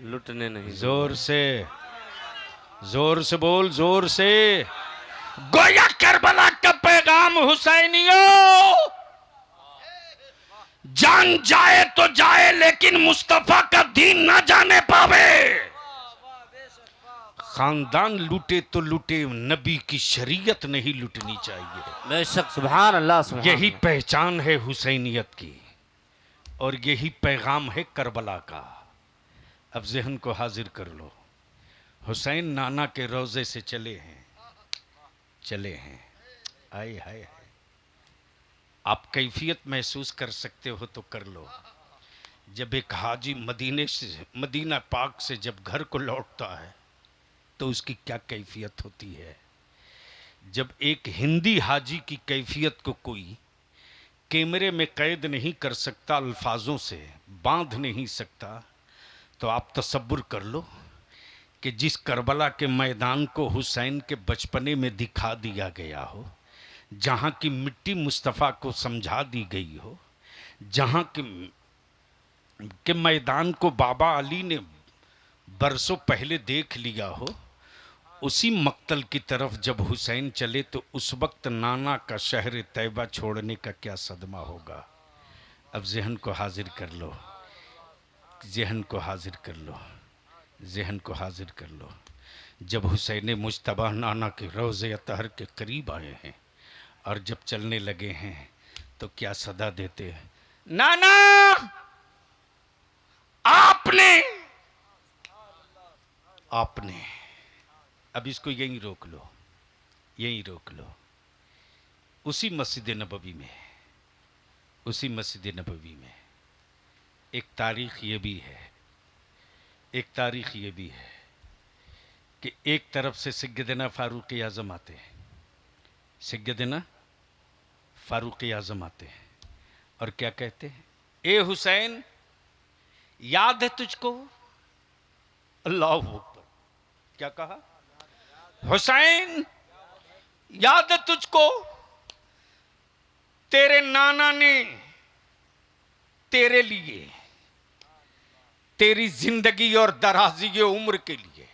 लूटने नहीं, जोर से, जोर से बोल, जोर से। गोया करबला का पैगाम हुसैनियों, जान जाए तो जाए लेकिन मुस्तफा का दीन ना जाने पावे। खानदान लूटे तो लूटे, नबी की शरीयत नहीं लूटनी चाहिए। बेशक, सुभान अल्लाह, सुभान। यही पहचान है हुसैनियत की और यही पैगाम है करबला का। अब जहन को हाजिर कर लो। हुसैन नाना के रोजे से चले हैं, चले हैं। आए हाय, आप कैफियत महसूस कर सकते हो तो कर लो। जब एक हाजी मदीना पाक से जब घर को लौटता है तो उसकी क्या कैफियत होती है। जब एक हिंदी हाजी की कैफियत को कोई कैमरे में कैद नहीं कर सकता, अल्फाजों से बांध नहीं सकता, तो आप तसब्बुर कर लो कि जिस करबला के मैदान को हुसैन के बचपने में दिखा दिया गया हो, जहाँ की मिट्टी मुस्तफ़ा को समझा दी गई हो, जहाँ के मैदान को बाबा अली ने बरसों पहले देख लिया हो, उसी मक्तल की तरफ जब हुसैन चले तो उस वक्त नाना का शहर तैयबा छोड़ने का क्या सदमा होगा। अब जहन को हाजिर कर लो, जहन को हाजिर कर लो, जहन को हाजिर कर लो। जब हुसैन मुज्तबा नाना के रोज़े अतहर के करीब आए हैं और जब चलने लगे हैं तो क्या सदा देते हैं, नाना आपने। अब इसको यहीं रोक लो, यहीं रोक लो। उसी मस्जिद नबवी में, उसी मस्जिद नबवी में एक तारीख़ ये भी है, एक तारीख़ ये भी है कि एक तरफ से सैयदना फारूक आज़म आते हैं, सैयदना फारूक आज़म आते हैं और क्या कहते हैं, ए हुसैन याद है तुझको। अल्लाह अकबर, क्या कहा, हुसैन याद है तुझको, तेरे नाना ने तेरे लिए, तेरी जिंदगी और दराजी उम्र के लिए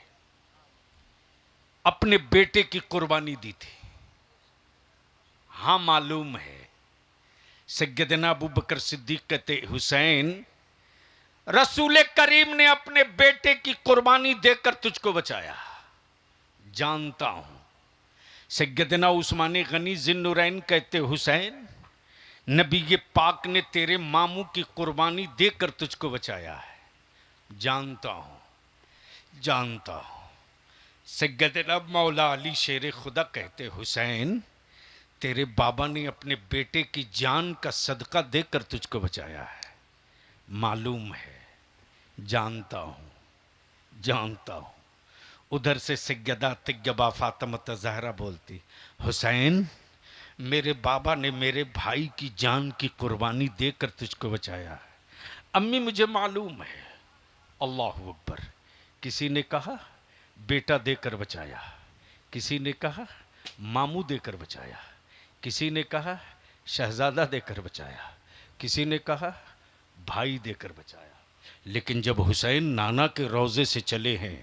अपने बेटे की कुर्बानी दी थी। हाँ मालूम है। सैयदना अबू बकर सिद्दीक कहते, हुसैन रसूल करीम ने अपने बेटे की कुर्बानी देकर तुझको बचाया, जानता हूं। सैयदना उस्मान गनी ज़िन्नुरैन कहते, हुसैन नबी पाक ने तेरे मामू की कुर्बानी देकर तुझको बचाया है, जानता हूं, जानता हूं। सैयदना मौला अली शेर खुदा कहते, हुसैन तेरे बाबा ने अपने बेटे की जान का सदका देकर तुझको बचाया है, मालूम है, जानता हूं, जानता हूं। उधर से सैयदा तैयबा फातिमा ज़हरा बोलती, हुसैन मेरे बाबा ने मेरे भाई की जान की कुर्बानी देकर तुझको बचाया है। अम्मी मुझे मालूम है। अल्लाह अकबर। किसी ने कहा बेटा देकर बचाया, किसी ने कहा मामू देकर बचाया, किसी ने कहा शहजादा देकर बचाया, किसी ने कहा भाई देकर बचाया। लेकिन जब हुसैन नाना के रोज़े से चले हैं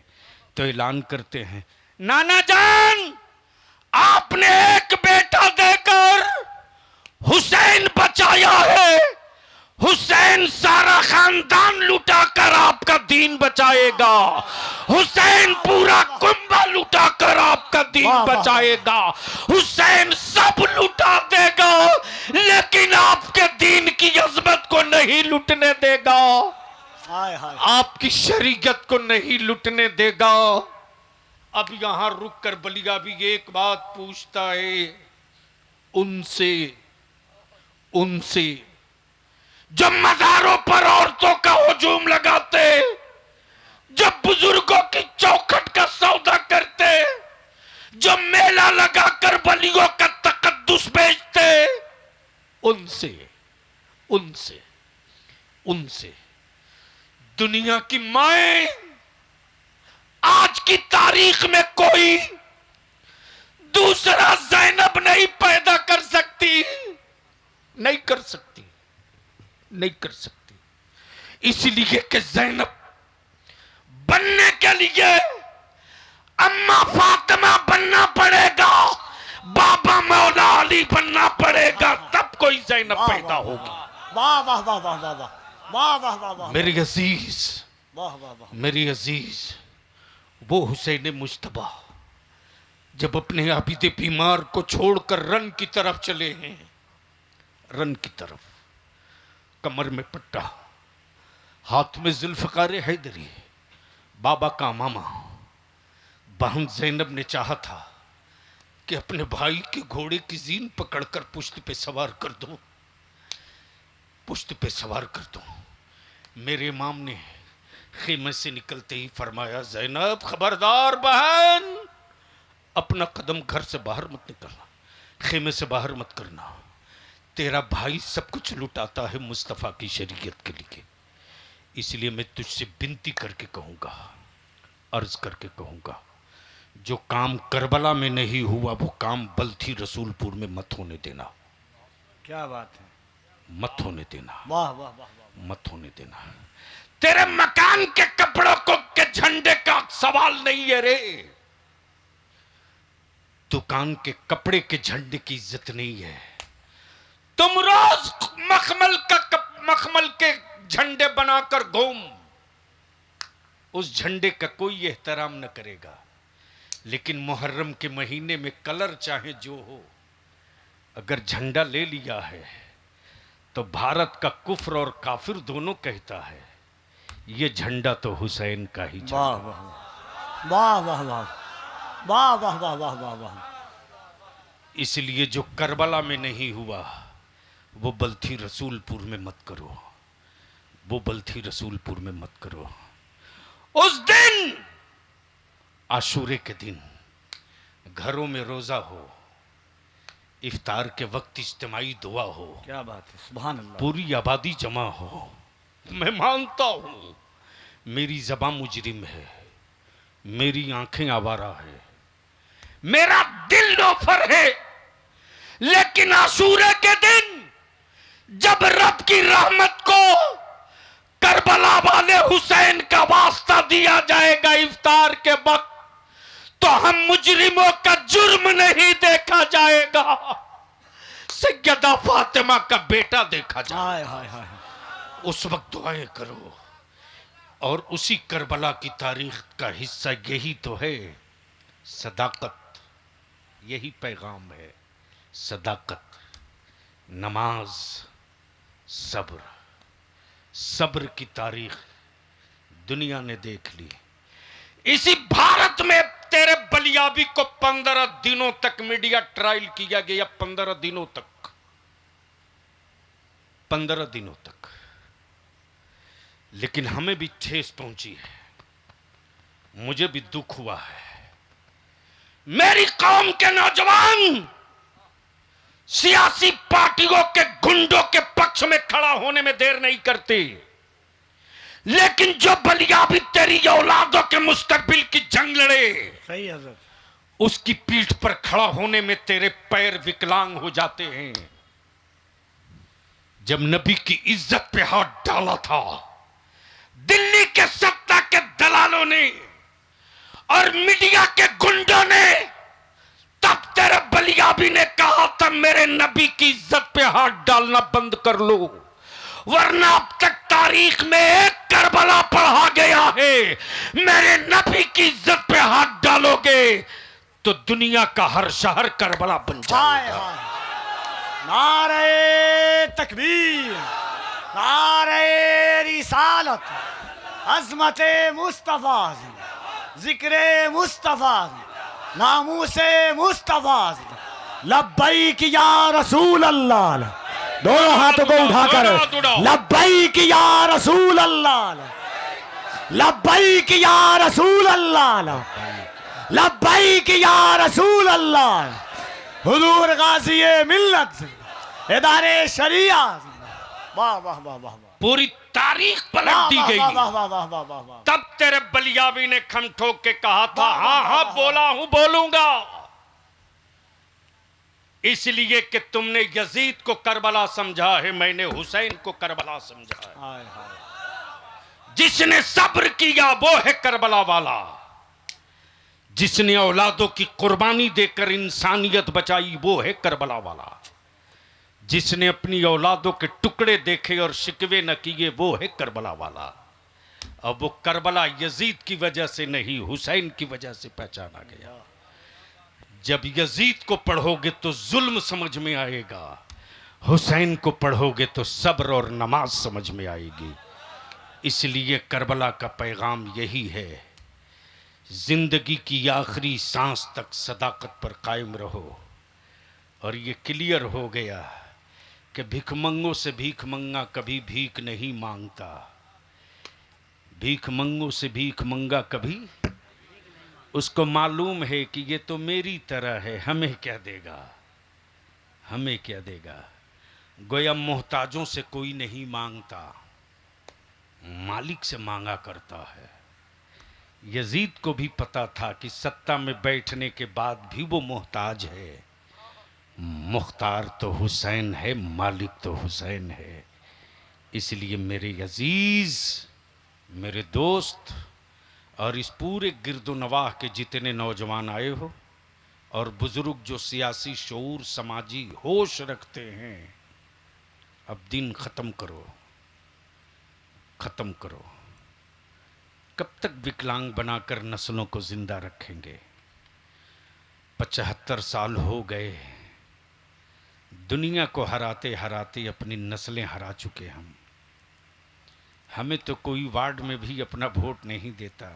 तो ऐलान करते हैं, नाना जान आपने एक बेटा देकर हुसैन बचाया है, हुसैन सारा खानदान लुटाकर आपका दीन बचाएगा, हुसैन पूरा कुंबा लुटाकर आपका दीन बचाएगा, हुसैन सब लुटा देगा लेकिन आपके दीन की अजमत को नहीं लुटने देगा, आपकी शरीयत को नहीं लुटने देगा। अब यहां रुक कर बलिया भी एक बात पूछता है उनसे, उनसे जब मज़ारों पर औरतों का हुजूम लगाते, जब बुजुर्गों की चौखट का सौदा करते, जब मेला लगाकर बलियों का तकद्दुस बेचते, उनसे, उनसे, उनसे दुनिया की माएं आज की तारीख में कोई दूसरा ज़ैनब नहीं पैदा कर सकती, नहीं कर सकती, नहीं कर सकती। इसलिए कि ज़ैनब बनने के लिए अम्मा फातिमा बनना पड़ेगा, बाबा मौला अली बनना पड़ेगा, तब कोई ज़ैनब पैदा होगी। वाह वाह वाह वाह वाह वाह वाह वाह वाह वाह मेरी अजीज, वाह वाह वाह मेरी अजीज, वो हुसैन मुज्तबा जब अपने आबिदे बीमार को छोड़कर रन की तरफ चले हैं, रन की तरफ, कमर में पट्टा, हाथ में जुल्फ़कार हैदरी, बाबा का मामा बहन जैनब ने चाहा था कि अपने भाई के घोड़े की जीन पकड़कर पुश्त पे सवार कर दो, पुश्त पे सवार कर दो। मेरे इमाम ने खेमे से निकलते ही फरमाया, जैनब खबरदार बहन, अपना कदम घर से बाहर मत निकलना, खेमे से बाहर मत करना। तेरा भाई सब कुछ लुटाता है मुस्तफ़ा की शरीयत के लिए, इसलिए मैं तुझसे विनती करके कहूँगा, अर्ज करके कहूँगा, जो काम करबला में नहीं हुआ वो काम बल्थी रसूलपुर में मत होने देना। क्या बात है, मत होने देना, वाह वाह वाह वाह। मत होने देना। तेरे मकान के कपड़ों को के झंडे का सवाल नहीं है रे, दुकान के कपड़े के झंडे की इज्जत नहीं है। तुम रोज मखमल के झंडे बनाकर घूम, उस झंडे का कोई एहतराम न करेगा, लेकिन मुहर्रम के महीने में कलर चाहे जो हो, अगर झंडा ले लिया है तो भारत का कुफ्र और काफिर दोनों कहता है ये झंडा तो हुसैन का ही झंडा। वाह वाह वाह वाह वाह वाह वाह वाह वाह वाह वाह। इसलिए जो करबला में नहीं हुआ वो बल्थी रसूलपुर में मत करो, वो बल्थी रसूलपुर में मत करो। उस दिन आशूरे के दिन घरों में रोजा हो, इफ्तार के वक्त इज्तिमाई दुआ हो, क्या बात है, सुभान अल्लाह। पूरी आबादी जमा हो। मैं मानता हूं मेरी ज़बान मुजरिम है, मेरी आंखें आवारा है, मेरा दिल नौफर है, लेकिन आशूरे के दिन जब रब की रहमत को करबला वाले हुसैन का वास्ता दिया जाएगा इफ्तार के वक्त, तो हम मुजरिमों का जुर्म नहीं देखा जाएगा, सैयदा फातिमा का बेटा देखा जाएगा। हाय हाय हाय। उस वक्त दुआएं करो। और उसी करबला की तारीख का हिस्सा यही तो है, सदाकत, यही पैगाम है, सदाकत, नमाज, सब्र। सब्र की तारीख दुनिया ने देख ली। इसी भारत में तेरे बलियाबी को 15 दिनों तक मीडिया ट्रायल किया गया, 15 दिनों तक, 15 दिनों तक, लेकिन हमें भी ठेस पहुंची है, मुझे भी दुख हुआ है। मेरी कौम के नौजवान सियासी पार्टियों के गुंडों के पक्ष में खड़ा होने में देर नहीं करते, लेकिन जो बलियाबी तेरी औलादों के मुस्तकबिल की जंग लड़े, सही हज़रत, उसकी पीठ पर खड़ा होने में तेरे पैर विकलांग हो जाते हैं। जब नबी की इज्जत पे हाथ डाला था दिल्ली के सत्ता के दलालों ने और मीडिया के गुंडों ने, तब तेरे बलियाबी ने कहा था मेरे नबी की इज्जत पे हाथ डालना बंद कर लो, वरना अब तक तारीख में एक करबला पढ़ा गया है, मेरे नबी की इज्जत पे हाथ डालोगे तो दुनिया का हर शहर करबला बन हाय जाएगा। हाय। नारे तकबीर, नारे रिसालत, अज़मते मुस्तफ़ा, जिक्रे मुस्तफ़ा, नामूसे मुस्तफ़ा, लब्बैक या रसूल अल्लाह। दोनों हाथों को उठाकर लब्बैक या रसूल अल्लाह, लब्बैक या रसूल अल्लाह, लब्बैक या रसूल अल्लाह। हुजूर गाज़ी मिल्लत, इदारे शरिया, वाह वाह वाह वाह। पूरी तारीख पलट दी गई। वाह वाह वाह वाह वाह वाह वाह। तब तेरे बलियाबी ने खम ठोक के कहा था हाँ हाँ बोला हूं, बोलूंगा, इसलिए कि तुमने यजीद को करबला समझा है, मैंने हुसैन को करबला समझा है। हाय हाय। जिसने सब्र किया वो है करबला वाला, जिसने औलादों की कुर्बानी देकर इंसानियत बचाई वो है करबला वाला, जिसने अपनी औलादों के टुकड़े देखे और शिकवे न किए वो है करबला वाला। अब वो करबला यजीद की वजह से नहीं, हुसैन की वजह से पहचाना गया। जब यजीद को पढ़ोगे तो जुल्म समझ में आएगा, हुसैन को पढ़ोगे तो सब्र और नमाज समझ में आएगी। इसलिए करबला का पैगाम यही है जिंदगी की आखिरी सांस तक सदाकत पर कायम रहो। और ये क्लियर हो गया कि भिखमंगों से भीख मंगा कभी भीख नहीं मांगता, भीख मंगों से भीख मंगा कभी, उसको मालूम है कि ये तो मेरी तरह है, हमें क्या देगा, हमें क्या देगा। गोया मोहताजों से कोई नहीं मांगता, मालिक से मांगा करता है। यजीद को भी पता था कि सत्ता में बैठने के बाद भी वो मोहताज है, मुख्तार तो हुसैन है, मालिक तो हुसैन है। इसलिए मेरे अजीज, मेरे दोस्त और इस पूरे गिरदोनवाह के जितने नौजवान आए हो और बुजुर्ग जो सियासी शऊर समाजी होश रखते हैं, अब दिन ख़त्म करो, ख़त्म करो। कब तक विकलांग बनाकर नस्लों को जिंदा रखेंगे? 75 साल हो गए, दुनिया को हराते हराते अपनी नस्लें हरा चुके हम। हमें तो कोई वार्ड में भी अपना वोट नहीं देता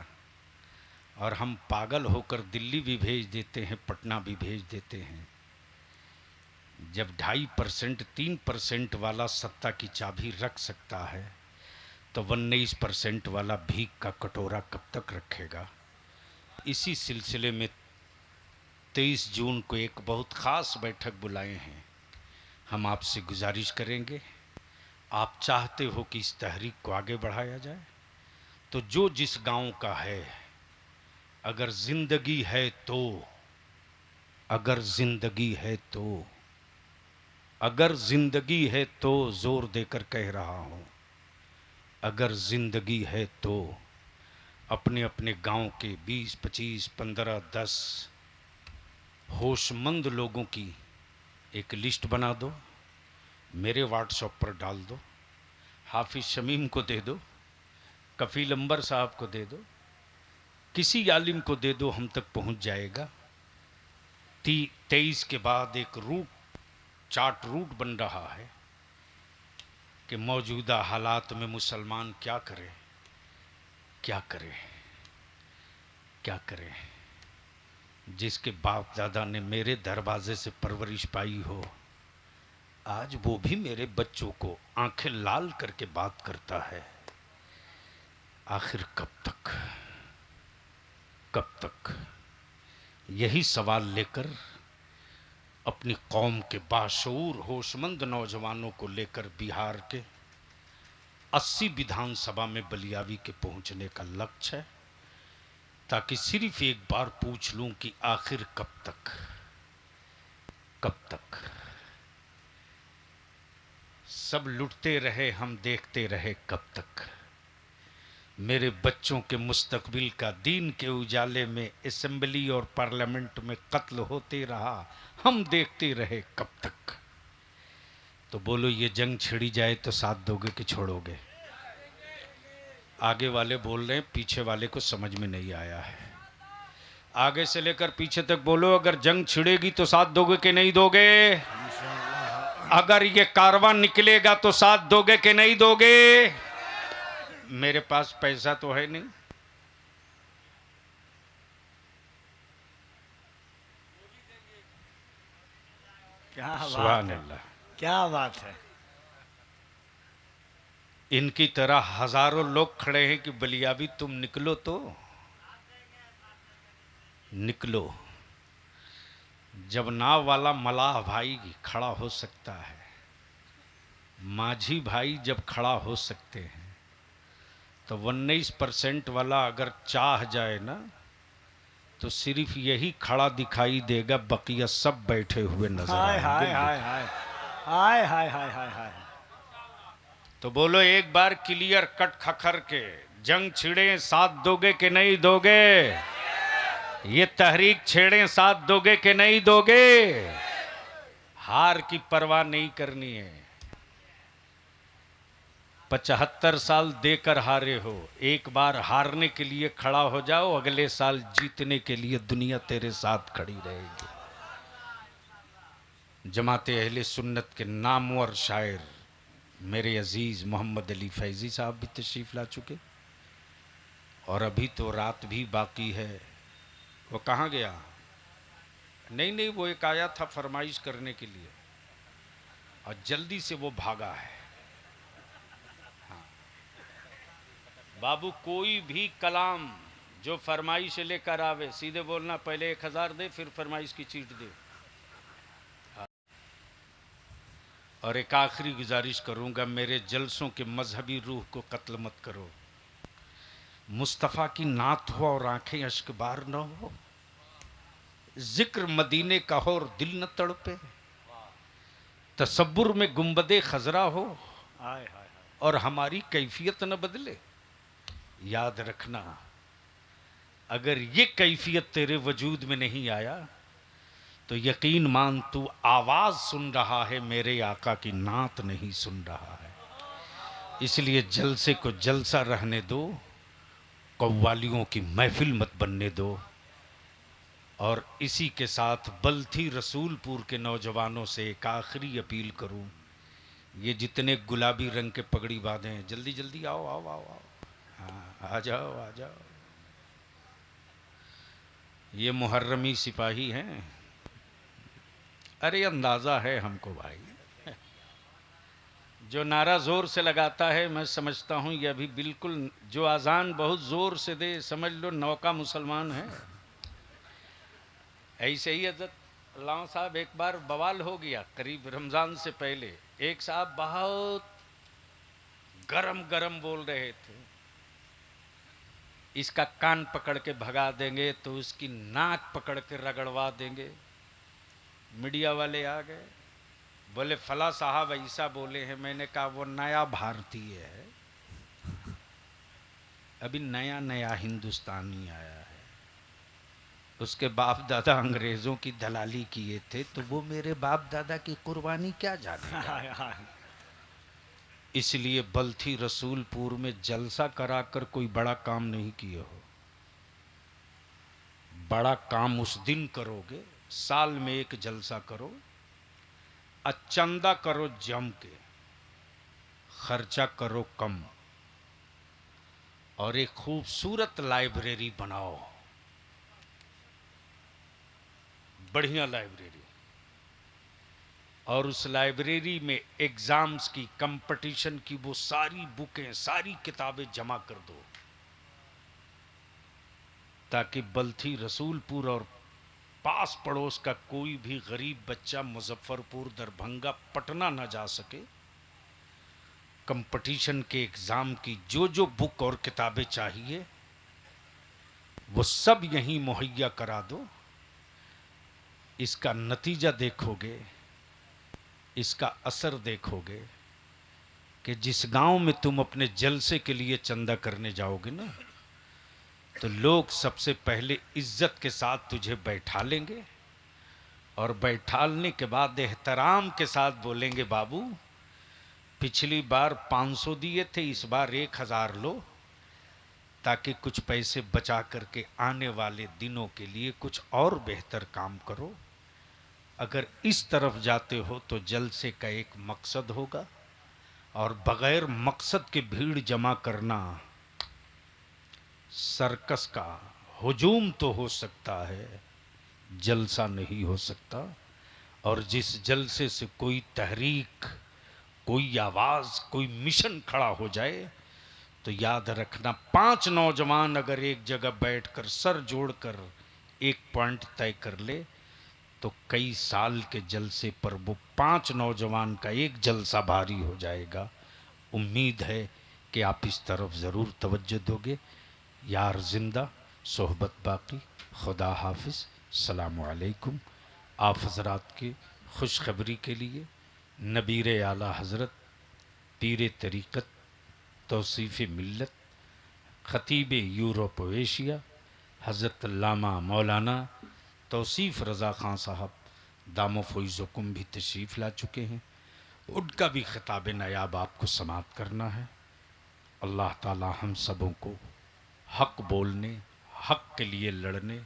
और हम पागल होकर दिल्ली भी भेज देते हैं, पटना भी भेज देते हैं। जब 2.5% 3% वाला सत्ता की चाबी रख सकता है तो 19% वाला भीख का कटोरा कब तक रखेगा? इसी सिलसिले में 23 जून को एक बहुत ख़ास बैठक बुलाए हैं। हम आपसे गुजारिश करेंगे, आप चाहते हो कि इस तहरीक को आगे बढ़ाया जाए तो जो जिस गांव का है, अगर जिंदगी है तो, अगर जिंदगी है तो, अगर जिंदगी है तो, जोर देकर कह रहा हूं, अगर जिंदगी है तो अपने अपने गांव के 20, 25, 15, 10 होशमंद लोगों की एक लिस्ट बना दो, मेरे व्हाट्सएप पर डाल दो, हाफिज शमीम को दे दो, कफील अंबर साहब को दे दो, किसी आलिम को दे दो, हम तक पहुंच जाएगा। 23 के बाद एक चार्ट रूट बन रहा है कि मौजूदा हालात में मुसलमान क्या करे, क्या करे, क्या करे। जिसके बाप दादा ने मेरे दरवाजे से परवरिश पाई हो, आज वो भी मेरे बच्चों को आंखें लाल करके बात करता है। आखिर कब तक, कब तक? यही सवाल लेकर अपनी कौम के बाशऊर होशमंद नौजवानों को लेकर बिहार के 80 विधानसभा में बलियावी के पहुंचने का लक्ष्य है, ताकि सिर्फ एक बार पूछ लूं कि आखिर कब तक, कब तक? सब लुटते रहे, हम देखते रहे, कब तक? मेरे बच्चों के मुस्तकबिल का दीन के उजाले में असेंबली और पार्लियामेंट में कत्ल होते रहा, हम देखते रहे, कब तक? तो बोलो, ये जंग छिड़ी जाए तो साथ दोगे कि छोड़ोगे? आगे वाले बोल रहे हैं, पीछे वाले को समझ में नहीं आया है। आगे से लेकर पीछे तक बोलो, अगर जंग छिड़ेगी तो साथ दोगे कि नहीं दोगे? अगर ये कारवां निकलेगा तो साथ दोगे कि नहीं दोगे? मेरे पास पैसा तो है नहीं, क्या बात सुभान है, अल्लाह। क्या बात है। इनकी तरह हजारों लोग खड़े हैं कि बलियावी तुम निकलो तो निकलो। जब नाव वाला मलाह भाई खड़ा हो सकता है, माझी भाई जब खड़ा हो सकते हैं, तो 19% वाला अगर चाह जाए ना तो सिर्फ यही खड़ा दिखाई देगा, बकिया सब बैठे हुए नजर हाय हाय आएंगे। हाय हाय हाय हाय हाय हाय हाय। तो बोलो एक बार क्लियर कट खखर के, जंग छिड़े साथ दोगे कि नहीं दोगे? ये तहरीक छेड़े साथ दोगे कि नहीं दोगे? हार की परवाह नहीं करनी है। 75 साल देकर हारे हो, एक बार हारने के लिए खड़ा हो जाओ, अगले साल जीतने के लिए दुनिया तेरे साथ खड़ी रहेगी। जमाते अहले सुन्नत के नामवर शायर मेरे अजीज मोहम्मद अली फैजी साहब भी तशरीफ ला चुके, और अभी तो रात भी बाकी है। वो कहाँ गया? नहीं नहीं, वो एक आया था फरमाइश करने के लिए और जल्दी से वो भागा है। हाँ बाबू, कोई भी कलाम जो फरमाइश लेकर आवे सीधे बोलना पहले 1000 दे फिर फरमाइश की चीट दे। और एक आखिरी गुजारिश करूंगा, मेरे जलसों के मजहबी रूह को कत्ल मत करो। मुस्तफ़ा की नात हो और आंखें अश्कबार न हो, जिक्र मदीने का हो और दिल न तड़पे, तसब्बुर में गुंबदे खजरा हो हाय हाय और हमारी कैफियत न बदले। याद रखना, अगर ये कैफियत तेरे वजूद में नहीं आया तो यकीन मान तू आवाज सुन रहा है, मेरे आका की नात नहीं सुन रहा है। इसलिए जलसे को जलसा रहने दो, कव्वालियों की महफिल मत बनने दो। और इसी के साथ बल्थी रसूलपुर के नौजवानों से एक आखिरी अपील करूं, ये जितने गुलाबी रंग के पगड़ी बांधे हैं, जल्दी जल्दी आओ आओ आओ आओ, हाँ आ जाओ आ जाओ। ये मुहर्रमी सिपाही हैं। अरे अंदाजा है हमको भाई, जो नारा जोर से लगाता है मैं समझता हूं ये अभी बिल्कुल, जो अजान बहुत जोर से दे समझ लो नौका मुसलमान है। ऐसे ही हजरत लाओ साहब एक बार बवाल हो गया करीब रमजान से पहले। एक साहब बहुत गरम गरम बोल रहे थे, इसका कान पकड़ के भगा देंगे तो उसकी नाक पकड़ के रगड़वा देंगे। मीडिया वाले आ गए, बोले फला साहब ऐसा बोले हैं। मैंने कहा वो नया भारतीय है, अभी नया नया हिंदुस्तानी आया है, उसके बाप दादा अंग्रेजों की दलाली किए थे, तो वो मेरे बाप दादा की कुर्बानी क्या जानेगा। इसलिए बल्थी रसूलपुर में जलसा कराकर कोई बड़ा काम नहीं किए हो। बड़ा काम उस दिन करोगे, साल में एक जलसा करो, चंदा करो जम के, खर्चा करो कम, और एक खूबसूरत लाइब्रेरी बनाओ, बढ़िया लाइब्रेरी, और उस लाइब्रेरी में एग्जाम्स की, कंपटीशन की वो सारी बुकें, सारी किताबें जमा कर दो, ताकि बल्थी रसूलपुर और पास पड़ोस का कोई भी गरीब बच्चा मुजफ्फरपुर, दरभंगा, पटना ना जा सके। कंपटीशन के एग्जाम की जो जो बुक और किताबें चाहिए वो सब यहीं मुहैया करा दो। इसका नतीजा देखोगे, इसका असर देखोगे कि जिस गांव में तुम अपने जलसे के लिए चंदा करने जाओगे ना, तो लोग सबसे पहले इज्जत के साथ तुझे बैठा लेंगे, और बैठालने के बाद एहतराम के साथ बोलेंगे बाबू पिछली बार 500 दिए थे, इस बार 1000 लो, ताकि कुछ पैसे बचा करके आने वाले दिनों के लिए कुछ और बेहतर काम करो। अगर इस तरफ जाते हो तो जलसे का एक मकसद होगा, और बगैर मकसद के भीड़ जमा करना सर्कस का हुजूम तो हो सकता है, जलसा नहीं हो सकता। और जिस जलसे से कोई तहरीक, कोई आवाज, कोई मिशन खड़ा हो जाए, तो याद रखना 5 नौजवान अगर एक जगह बैठकर सर जोड़कर एक पॉइंट तय कर ले, तो कई साल के जलसे पर वो 5 नौजवान का एक जलसा भारी हो जाएगा। उम्मीद है कि आप इस तरफ ज़रूर तवज्जो दोगे। यार जिंदा, सोहबत बाकी, खुदा हाफिज़, सलामु अलैकुम। आप हजरात की खुशखबरी के लिए नबीर आला हज़रत, पीर तरीक़त, तौसीफ़ मिल्लत, ख़तीब यूरोप व एशिया, हज़रत अल्लामा मौलाना तौसीफ़ रज़ा ख़ान साहब दामो फ़ैज़ुकुम भी तशरीफ़ ला चुके हैं। उनका भी ख़िताब नायाब आपको समाअत करना है। अल्लाह ताला हम सबों को हक़ बोलने, हक़ के लिए लड़ने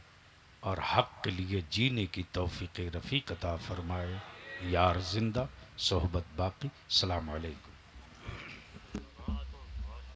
और हक़ के लिए जीने की तौफ़ीक़ रफ़ीक़ अता फ़रमाए। यार ज़िंदा, सोहबत बाकी। अस्सलामु अलैकुम।